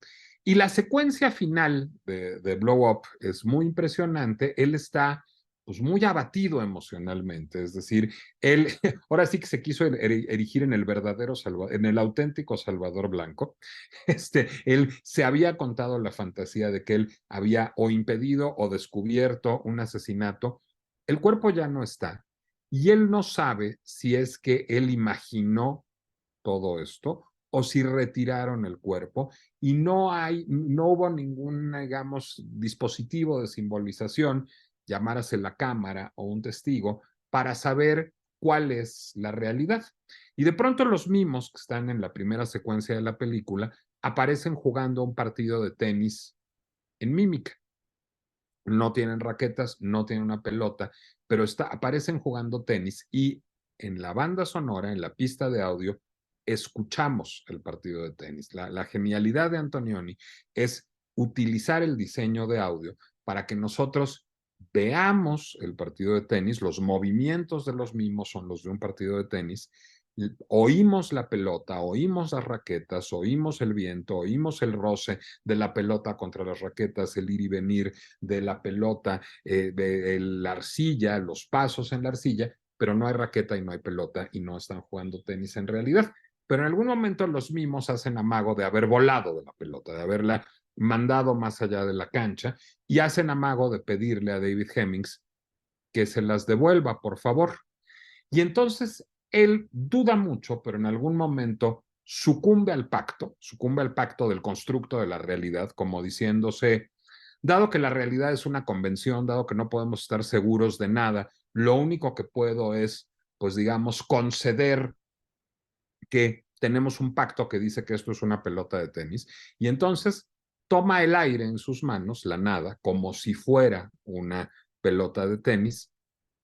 Y la secuencia final de Blow Up es muy impresionante. Él está pues muy abatido emocionalmente, es decir, él ahora sí que se quiso erigir en el verdadero en el auténtico Salvador Blanco. Él se había contado la fantasía de que él había o impedido o descubierto un asesinato. El cuerpo ya no está y él no sabe si es que él imaginó todo esto o si retiraron el cuerpo y no hubo ningún, digamos, dispositivo de simbolización, llamárase la cámara o un testigo, para saber cuál es la realidad. Y de pronto los mimos que están en la primera secuencia de la película aparecen jugando un partido de tenis en mímica. No tienen raquetas, no tienen una pelota, pero aparecen jugando tenis y en la banda sonora, en la pista de audio, escuchamos el partido de tenis. La genialidad de Antonioni es utilizar el diseño de audio para que nosotros veamos el partido de tenis, los movimientos de los mismos son los de un partido de tenis, oímos la pelota, oímos las raquetas, oímos el viento, oímos el roce de la pelota contra las raquetas, el ir y venir de la pelota, de la arcilla, los pasos en la arcilla, pero no hay raqueta y no hay pelota y no están jugando tenis en realidad. Pero en algún momento los mimos hacen amago de haber volado de la pelota, de haberla mandado más allá de la cancha y hacen amago de pedirle a David Hemmings que se las devuelva, por favor. Y entonces él duda mucho, pero en algún momento sucumbe al pacto del constructo de la realidad, como diciéndose, dado que la realidad es una convención, dado que no podemos estar seguros de nada, lo único que puedo es, pues digamos, conceder que tenemos un pacto que dice que esto es una pelota de tenis, y entonces toma el aire en sus manos, la nada, como si fuera una pelota de tenis,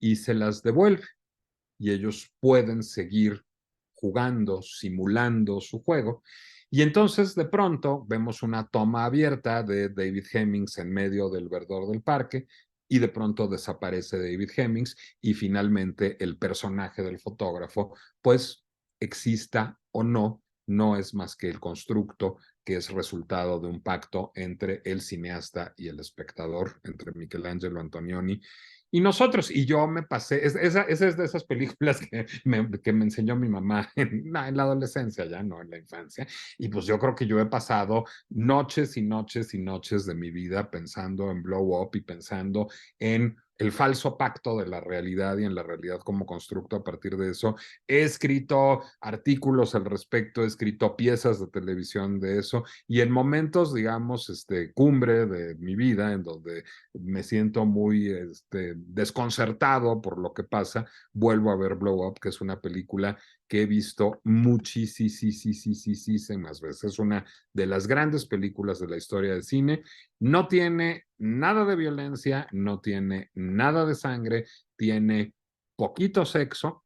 y se las devuelve. Y ellos pueden seguir jugando, simulando su juego. Y entonces de pronto vemos una toma abierta de David Hemmings en medio del verdor del parque y de pronto desaparece David Hemmings y finalmente el personaje del fotógrafo, pues exista o no, no es más que el constructo que es resultado de un pacto entre el cineasta y el espectador, entre Michelangelo Antonioni y nosotros. Y yo me pasé, esa es de esas películas que me enseñó mi mamá en la adolescencia, ya no en la infancia. Y pues yo creo que yo he pasado noches y noches y noches de mi vida pensando en Blow Up y pensando en el falso pacto de la realidad y en la realidad como constructo a partir de eso. He escrito artículos al respecto, he escrito piezas de televisión de eso y en momentos, digamos, cumbre de mi vida, en donde me siento muy desconcertado por lo que pasa, vuelvo a ver Blow Up, que es una película que he visto muchísimas veces. Es una de las grandes películas de la historia del cine. No tiene nada de violencia, no tiene nada de sangre, tiene poquito sexo,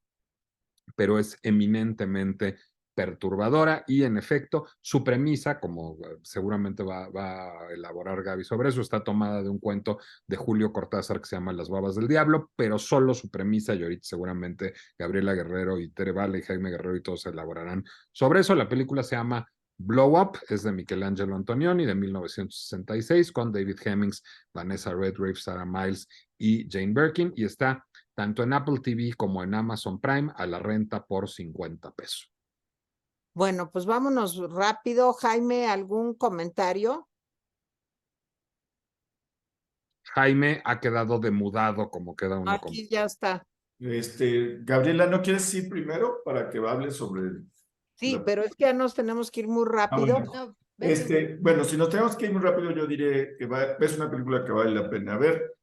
pero es eminentemente perturbadora y en efecto su premisa, como seguramente va a elaborar Gaby sobre eso, está tomada de un cuento de Julio Cortázar que se llama Las babas del diablo, pero solo su premisa, y ahorita seguramente Gabriela Guerrero y Tere Vale y Jaime Guerrero y todos elaborarán sobre eso. La película se llama Blow Up es de Michelangelo Antonioni de 1966 con David Hemmings, Vanessa Redgrave, Sarah Miles y Jane Birkin, y está tanto en Apple TV como en Amazon Prime a la renta por 50 pesos. Bueno, pues vámonos rápido. Jaime, ¿algún comentario? Jaime ha quedado demudado como queda uno con... Aquí ya está. Gabriela, ¿no quieres ir primero para que hable sobre Sí, la... pero es que ya nos tenemos que ir muy rápido. bueno. No, ve tú. Bueno, si nos tenemos que ir muy rápido, yo diré que es una película que vale la pena ver.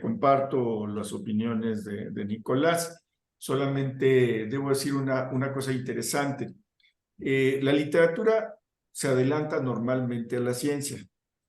Comparto las opiniones de Nicolás. Solamente debo decir una cosa interesante. La literatura se adelanta normalmente a la ciencia,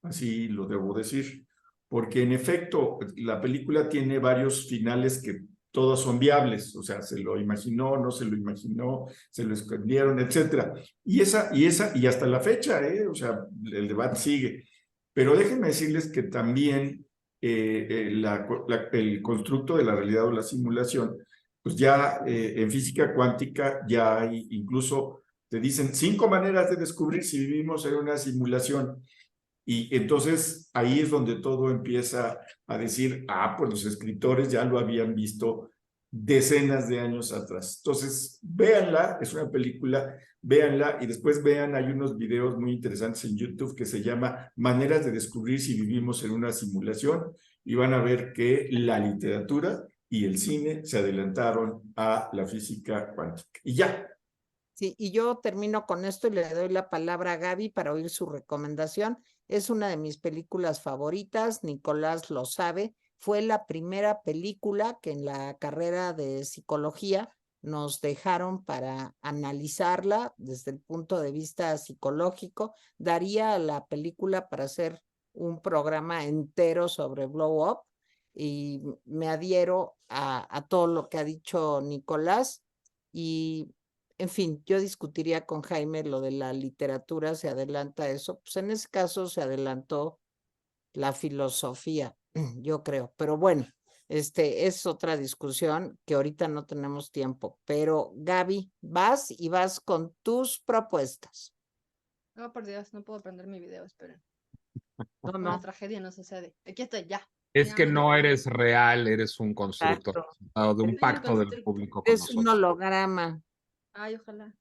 así lo debo decir, porque en efecto la película tiene varios finales que todos son viables, o sea, se lo imaginó, no se lo imaginó, se lo escondieron, etcétera. Y hasta la fecha, o sea, el debate sigue. Pero déjenme decirles que también el constructo de la realidad o la simulación, pues ya en física cuántica ya hay incluso te dicen 5 maneras de descubrir si vivimos en una simulación. Y entonces ahí es donde todo empieza a decir, pues los escritores ya lo habían visto decenas de años atrás. Entonces, véanla, es una película, véanla y después vean, hay unos videos muy interesantes en YouTube que se llama Maneras de descubrir si vivimos en una simulación y van a ver que la literatura y el cine se adelantaron a la física cuántica. Y ya, Sí, y yo termino con esto y le doy la palabra a Gaby para oír su recomendación. Es una de mis películas favoritas, Nicolás lo sabe. Fue la primera película que en la carrera de psicología nos dejaron para analizarla desde el punto de vista psicológico. Daría la película para hacer un programa entero sobre Blow Up y me adhiero a todo lo que ha dicho Nicolás y en fin, yo discutiría con Jaime lo de la literatura, se adelanta eso, pues en ese caso se adelantó la filosofía, yo creo, pero bueno, es otra discusión que ahorita no tenemos tiempo, pero Gaby, vas y vas con tus propuestas. Oh, por Dios, no puedo prender mi video, esperen. No, Una no, tragedia no sucede. Aquí estoy, ya. Es Ya que me no defiendo. eres real, eres un constructo exacto. resultado de un Soy un pacto del constructo. público con Es un nosotros. holograma. Ay, ojalá.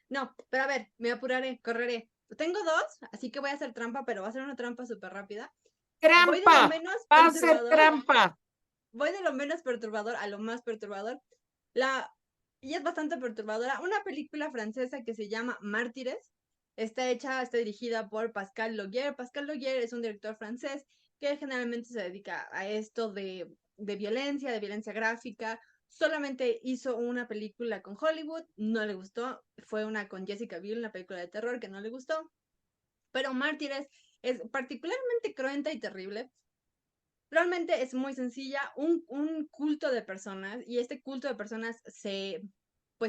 No, pero a ver, me apuraré, correré. Tengo dos, así que voy a hacer trampa, pero va a ser una trampa súper rápida. Voy de lo ¡Trampa! menos ¡Va a ser perturbador. trampa! Voy de lo menos perturbador a lo más perturbador. Y es bastante perturbadora. Una película francesa que se llama Mártires. Está dirigida por Pascal Laugier. Pascal Laugier es un director francés que generalmente se dedica a esto de violencia gráfica. Solamente hizo una película con Hollywood, no le gustó. Fue una con Jessica Biel, una película de terror que no le gustó. Pero Mártires es particularmente cruenta y terrible. Realmente es muy sencilla, un culto de personas, y este culto de personas se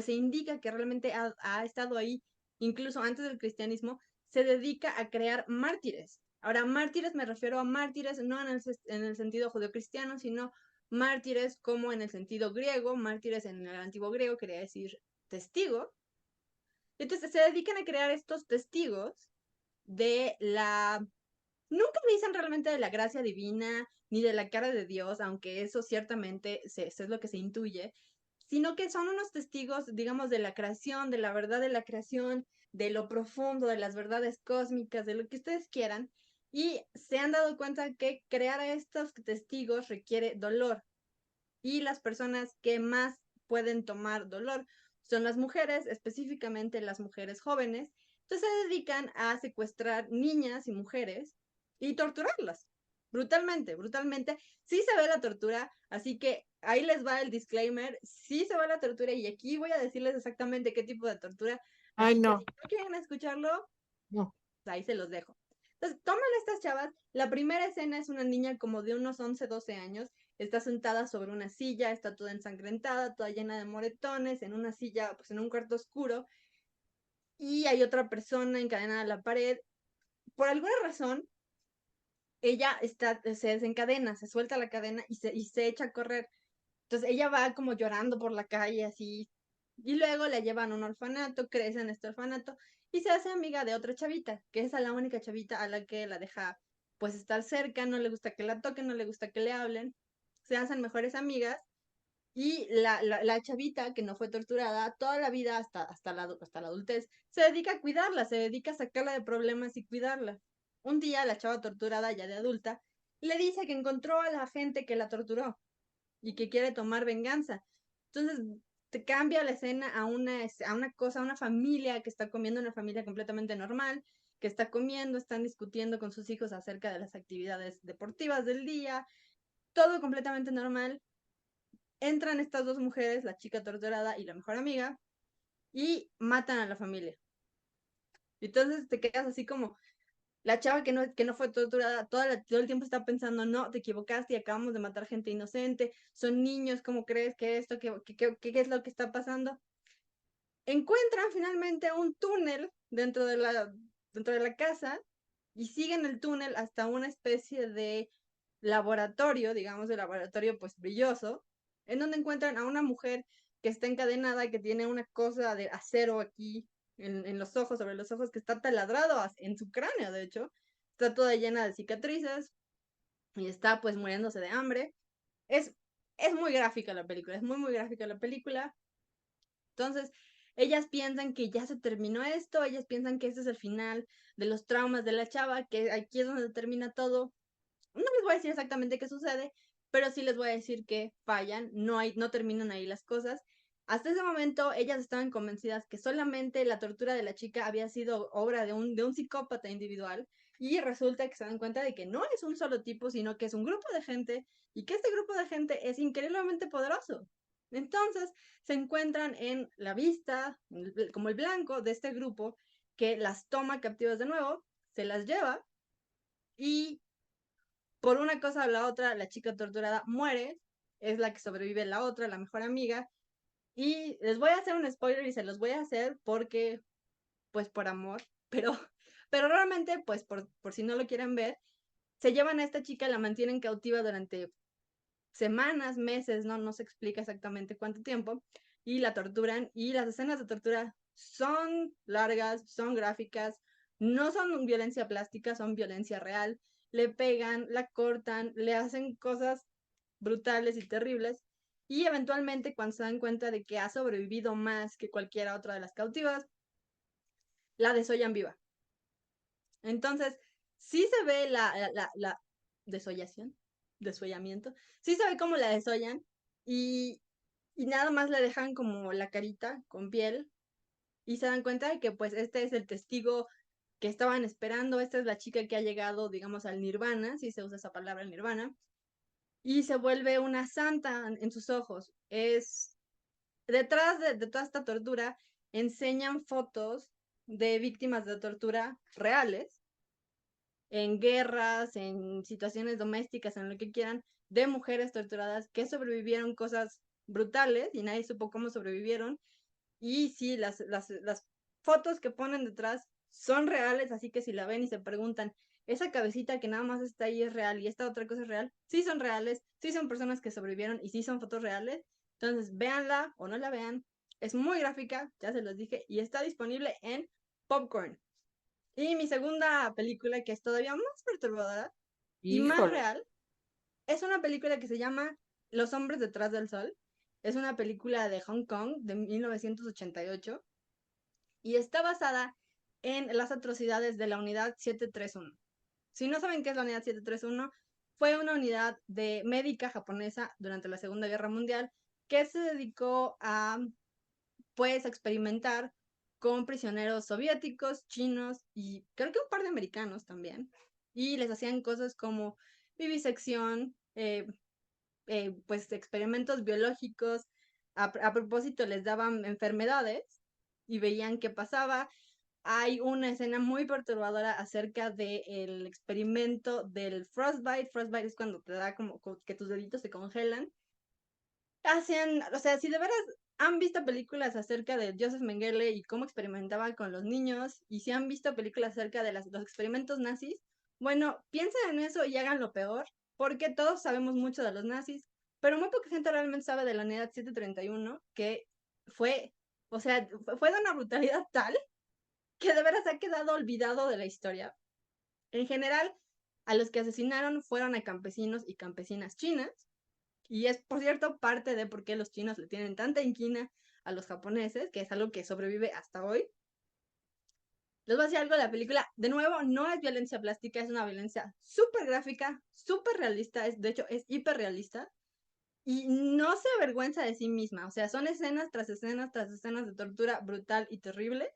indica que realmente ha estado ahí incluso antes del cristianismo, se dedica a crear mártires. Ahora, mártires me refiero a mártires no en el sentido judeocristiano, sino mártires como en el sentido griego, mártires en el antiguo griego quería decir testigo. Entonces se dedican a crear estos testigos de la nunca dicen realmente de la gracia divina ni de la cara de Dios, aunque eso ciertamente es lo que se intuye, sino que son unos testigos, digamos, de la creación, de la verdad de la creación, de lo profundo, de las verdades cósmicas, de lo que ustedes quieran, y se han dado cuenta que crear a estos testigos requiere dolor, y las personas que más pueden tomar dolor son las mujeres, específicamente las mujeres jóvenes. Entonces se dedican a secuestrar niñas y mujeres y torturarlas brutalmente, brutalmente. Sí se ve la tortura, así que ahí les va el disclaimer, sí se ve la tortura y aquí voy a decirles exactamente qué tipo de tortura. Ay, Así que no, si no quieren escucharlo, no. ahí se los dejo. Entonces, toman estas chavas. La primera escena es una niña como de unos 11, 12 años. Está sentada sobre una silla, está toda ensangrentada, toda llena de moretones, en una silla, pues en un cuarto oscuro. Y hay otra persona encadenada a la pared. Por alguna razón, ella se desencadena, se suelta la cadena y se echa a correr. Entonces ella va como llorando por la calle, así Y luego la llevan a un orfanato, crece en este orfanato y se hace amiga de otra chavita, que es la única chavita a la que la deja pues estar cerca, no le gusta que la toquen, no le gusta que le hablen, se hacen mejores amigas y la chavita que no fue torturada toda la vida hasta la adultez, se dedica a cuidarla, se dedica a sacarla de problemas y cuidarla. Un día la chava torturada, ya de adulta, le dice que encontró a la gente que la torturó y que quiere tomar venganza. Entonces te cambia la escena a una cosa, a una familia que está comiendo, una familia completamente normal, que está comiendo, están discutiendo con sus hijos acerca de las actividades deportivas del día, todo completamente normal. Entran estas dos mujeres, la chica torturada y la mejor amiga, y matan a la familia. Entonces te quedas así como, la chava que no fue torturada, todo el tiempo está pensando, no, te equivocaste y acabamos de matar gente inocente, son niños, ¿cómo crees que esto, qué es lo que está pasando? Encuentran finalmente un túnel dentro de la casa y siguen el túnel hasta una especie de laboratorio, digamos, de laboratorio pues brilloso, en donde encuentran a una mujer que está encadenada, que tiene una cosa de acero aquí en los ojos, sobre los ojos, que está taladrado en su cráneo, de hecho, está toda llena de cicatrices y está pues muriéndose de hambre. Es, es muy gráfica la película, es muy, muy gráfica la película. Entonces, ellas piensan que ya se terminó esto, ellas piensan que este es el final de los traumas de la chava, que aquí es donde termina todo. No les voy a decir exactamente qué sucede, pero sí les voy a decir que fallan, no terminan ahí las cosas. Hasta ese momento, ellas estaban convencidas que solamente la tortura de la chica había sido obra de un psicópata individual, y resulta que se dan cuenta de que no es un solo tipo, sino que es un grupo de gente, y que este grupo de gente es increíblemente poderoso. Entonces, se encuentran en la vista, como el blanco de este grupo, que las toma captivas de nuevo, se las lleva, y por una cosa o la otra, la chica torturada muere, es la que sobrevive la otra, la mejor amiga, y les voy a hacer un spoiler y se los voy a hacer porque, pues por amor, pero, pero realmente, pues por si no lo quieren ver, se llevan a esta chica, la mantienen cautiva durante semanas, meses, no se explica exactamente cuánto tiempo, y la torturan, y las escenas de tortura son largas, son gráficas, no son violencia plástica, son violencia real, le pegan, la cortan, le hacen cosas brutales y terribles, y eventualmente cuando se dan cuenta de que ha sobrevivido más que cualquiera otra de las cautivas, la desollan viva. Entonces, sí se ve la desollación, desollamiento, sí se ve cómo la desollan, y, y nada más le dejan como la carita con piel, y se dan cuenta de que pues este es el testigo que estaban esperando, esta es la chica que ha llegado, digamos, al nirvana, si se usa esa palabra, el nirvana, y se vuelve una santa en sus ojos. Es detrás de toda esta tortura, enseñan fotos de víctimas de tortura reales, en guerras, en situaciones domésticas, en lo que quieran, de mujeres torturadas que sobrevivieron cosas brutales y nadie supo cómo sobrevivieron. Y sí, las fotos que ponen detrás son reales, así que si la ven y se preguntan, esa cabecita que nada más está ahí es real y esta otra cosa es real, sí son reales, sí son personas que sobrevivieron y sí son fotos reales. Entonces, véanla o no la vean. Es muy gráfica, ya se los dije, y está disponible en Popcorn. Y mi segunda película, que es todavía más perturbadora y más Híjole, real, es una película que se llama Los hombres detrás del sol. Es una película de Hong Kong de 1988 y está basada en las atrocidades de la unidad 731. Si no saben qué es la unidad 731, fue una unidad de médica japonesa durante la Segunda Guerra Mundial que se dedicó a pues experimentar con prisioneros soviéticos, chinos y creo que un par de americanos también. Y les hacían cosas como vivisección, pues experimentos biológicos. A propósito, les daban enfermedades y veían qué pasaba. Hay una escena muy perturbadora acerca del experimento del frostbite. Frostbite es cuando te da como que tus deditos se congelan. Hacen, o sea, si de veras han visto películas acerca de Joseph Mengele y cómo experimentaba con los niños, y si han visto películas acerca de los experimentos nazis, bueno, piensen en eso y hagan lo peor, porque todos sabemos mucho de los nazis, pero muy poca gente realmente sabe de la unidad 731, que fue O sea, fue de una brutalidad tal que de veras ha quedado olvidado de la historia. En general, a los que asesinaron fueron a campesinos y campesinas chinas, y es, por cierto, parte de por qué los chinos le tienen tanta inquina a los japoneses, que es algo que sobrevive hasta hoy. Les voy a decir algo de la película. De nuevo, no es violencia plástica, es una violencia súper gráfica, súper realista, de hecho es hiperrealista, y no se avergüenza de sí misma. O sea, son escenas tras escenas tras escenas de tortura brutal y terrible.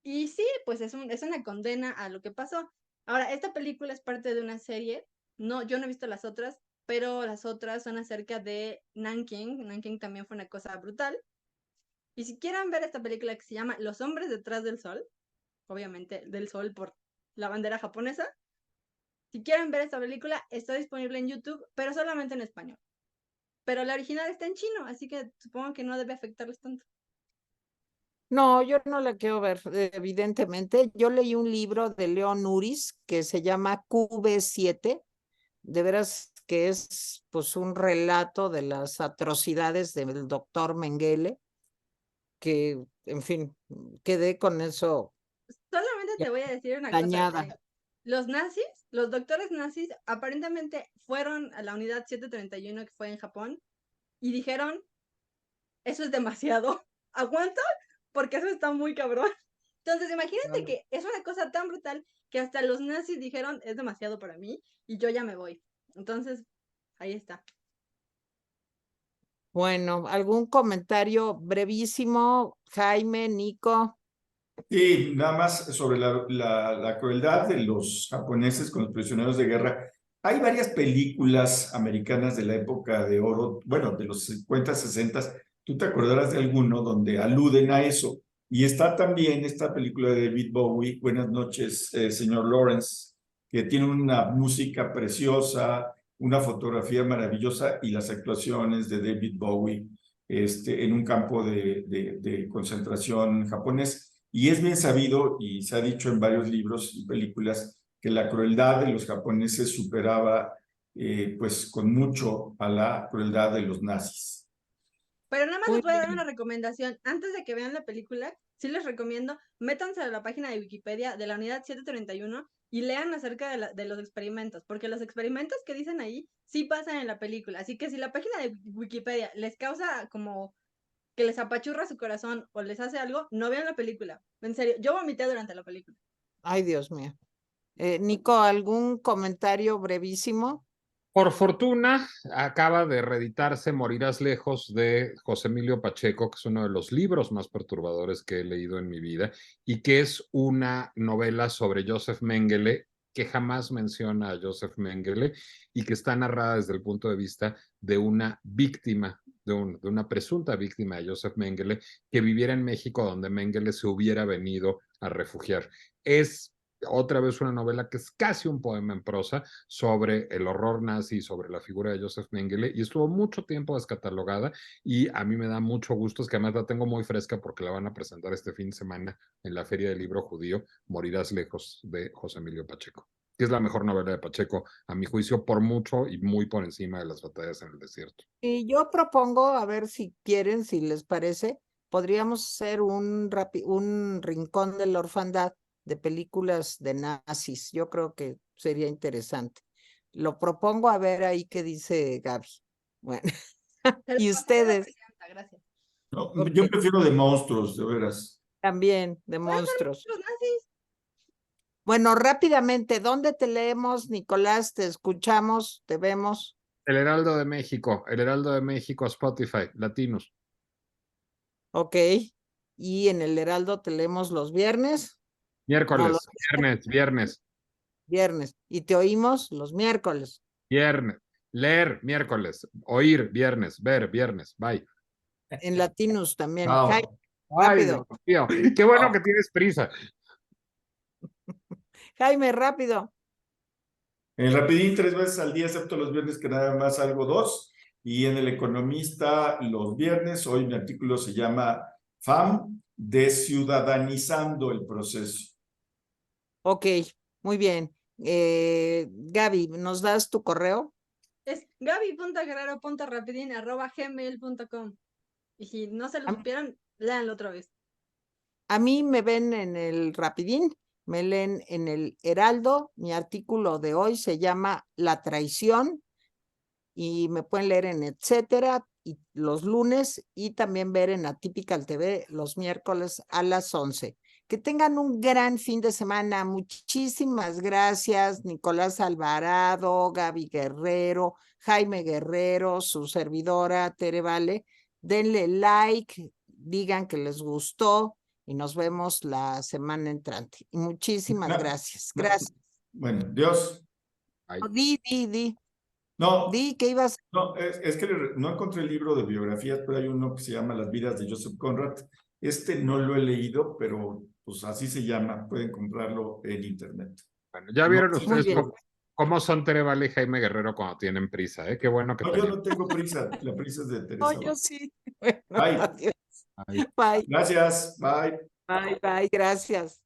Y sí, pues es una condena a lo que pasó. Ahora, esta película es parte de una serie. No, yo no he visto las otras, pero las otras son acerca de Nanking. Nanking también fue una cosa brutal. Y si quieren ver esta película que se llama Los hombres detrás del sol, obviamente del sol por la bandera japonesa, si quieren ver esta película, está disponible en YouTube, pero solamente en español. Pero la original está en chino, así que supongo que no debe afectarles tanto. No, yo no la quiero ver, evidentemente. Yo leí un libro de Leon Uris que se llama QB7, de veras que es pues un relato de las atrocidades del doctor Mengele, que, en fin, quedé con eso Solamente te voy a decir una cosa. dañada. Los nazis, los doctores nazis, aparentemente fueron a la unidad 731 que fue en Japón y dijeron, eso es demasiado, aguanta, porque eso está muy cabrón. Entonces, imagínate que es una cosa tan brutal que hasta los nazis dijeron, es demasiado para mí y yo ya me voy. Entonces, ahí está. Bueno, ¿algún comentario brevísimo, Jaime, Nico? Sí, nada más sobre la crueldad de los japoneses con los prisioneros de guerra. Hay varias películas americanas de la época de oro, bueno, de los 50, 60. Tú te acordarás de alguno donde aluden a eso. Y está también esta película de David Bowie, Buenas noches, señor Lawrence, que tiene una música preciosa, una fotografía maravillosa y las actuaciones de David Bowie en un campo de concentración japonés. Y es bien sabido, y se ha dicho en varios libros y películas, que la crueldad de los japoneses superaba pues con mucho a la crueldad de los nazis. Pero nada más Muy les voy a dar bien. una recomendación. Antes de que vean la película, sí les recomiendo, métanse a la página de Wikipedia de la unidad 731 y lean acerca de los experimentos, porque los experimentos que dicen ahí sí pasan en la película. Así que si la página de Wikipedia les causa como que les apachurra su corazón o les hace algo, no vean la película. En serio, yo vomité durante la película. Ay, Dios mío. Nico, ¿algún comentario brevísimo? Por fortuna, acaba de reeditarse Morirás lejos de José Emilio Pacheco, que es uno de los libros más perturbadores que he leído en mi vida y que es una novela sobre Joseph Mengele, que jamás menciona a Joseph Mengele y que está narrada desde el punto de vista de una víctima, de una presunta víctima de Joseph Mengele que viviera en México donde Mengele se hubiera venido a refugiar. Es otra vez una novela que es casi un poema en prosa sobre el horror nazi, sobre la figura de Joseph Mengele, y estuvo mucho tiempo descatalogada, y a mí me da mucho gusto, es que además la tengo muy fresca porque la van a presentar este fin de semana en la Feria del Libro Judío, Morirás lejos, de José Emilio Pacheco, que es la mejor novela de Pacheco, a mi juicio, por mucho y muy por encima de Las batallas en el desierto. Y yo propongo, a ver si quieren, si les parece, podríamos hacer un rincón de la orfandad de películas de nazis. Yo creo que sería interesante. Lo propongo a ver ahí qué dice Gaby. Bueno, Se lo y voy a pedir a la ustedes presidenta, gracias. No, Ok. yo prefiero de monstruos, de veras. también, de Pueden ser monstruos. los nazis. Bueno, rápidamente, ¿dónde te leemos, Nicolás? ¿Te escuchamos? ¿Te vemos? El Heraldo de México, Spotify, Latinos. Ok. Y en el Heraldo te leemos los viernes. No, los Viernes. viernes. Y te oímos los miércoles. Leer, miércoles, oír, viernes, ver, viernes, bye. En Latinos también. Jaime, Chao. Ay, rápido. Dios mío, qué bueno Chao. que tienes prisa. Jaime, rápido. En el Rapidín 3 veces al día, excepto los viernes que nada más salgo 2. Y en El Economista los viernes, hoy mi artículo se llama FAM, desciudadanizando el proceso. Ok, muy bien. Gaby, ¿nos das tu correo? Es gaby.guerrero.rapidin@gmail.com. Y si no se lo Am- supieron, léanlo otra vez. A mí me ven en el Rapidín, me leen en el Heraldo. Mi artículo de hoy se llama La traición y me pueden leer en Etcétera y los lunes y también ver en Atypical TV los miércoles a las 11. Que tengan un gran fin de semana. Muchísimas gracias, Nicolás Alvarado, Gaby Guerrero, Jaime Guerrero, su servidora Tere Vale. Denle like, digan que les gustó y nos vemos la semana entrante. Y muchísimas No, gracias. no, Gracias. bueno, Dios. Ay, No, Di que ibas. no, es que no encontré el libro de biografías, pero hay uno que se llama Las vidas de Joseph Conrad. Este no lo he leído, pero pues así se llama. Pueden comprarlo en internet. bueno, ya No, vieron sí, Muy ustedes bien. cómo son Tere Vale y Jaime Guerrero cuando tienen prisa, ¿eh? Qué bueno que no, yo tenemos. no tengo prisa. La prisa es de No, Teresa. yo sí. Bueno, Bye. adiós. Ay. Bye, Gracias. Bye. bye, gracias.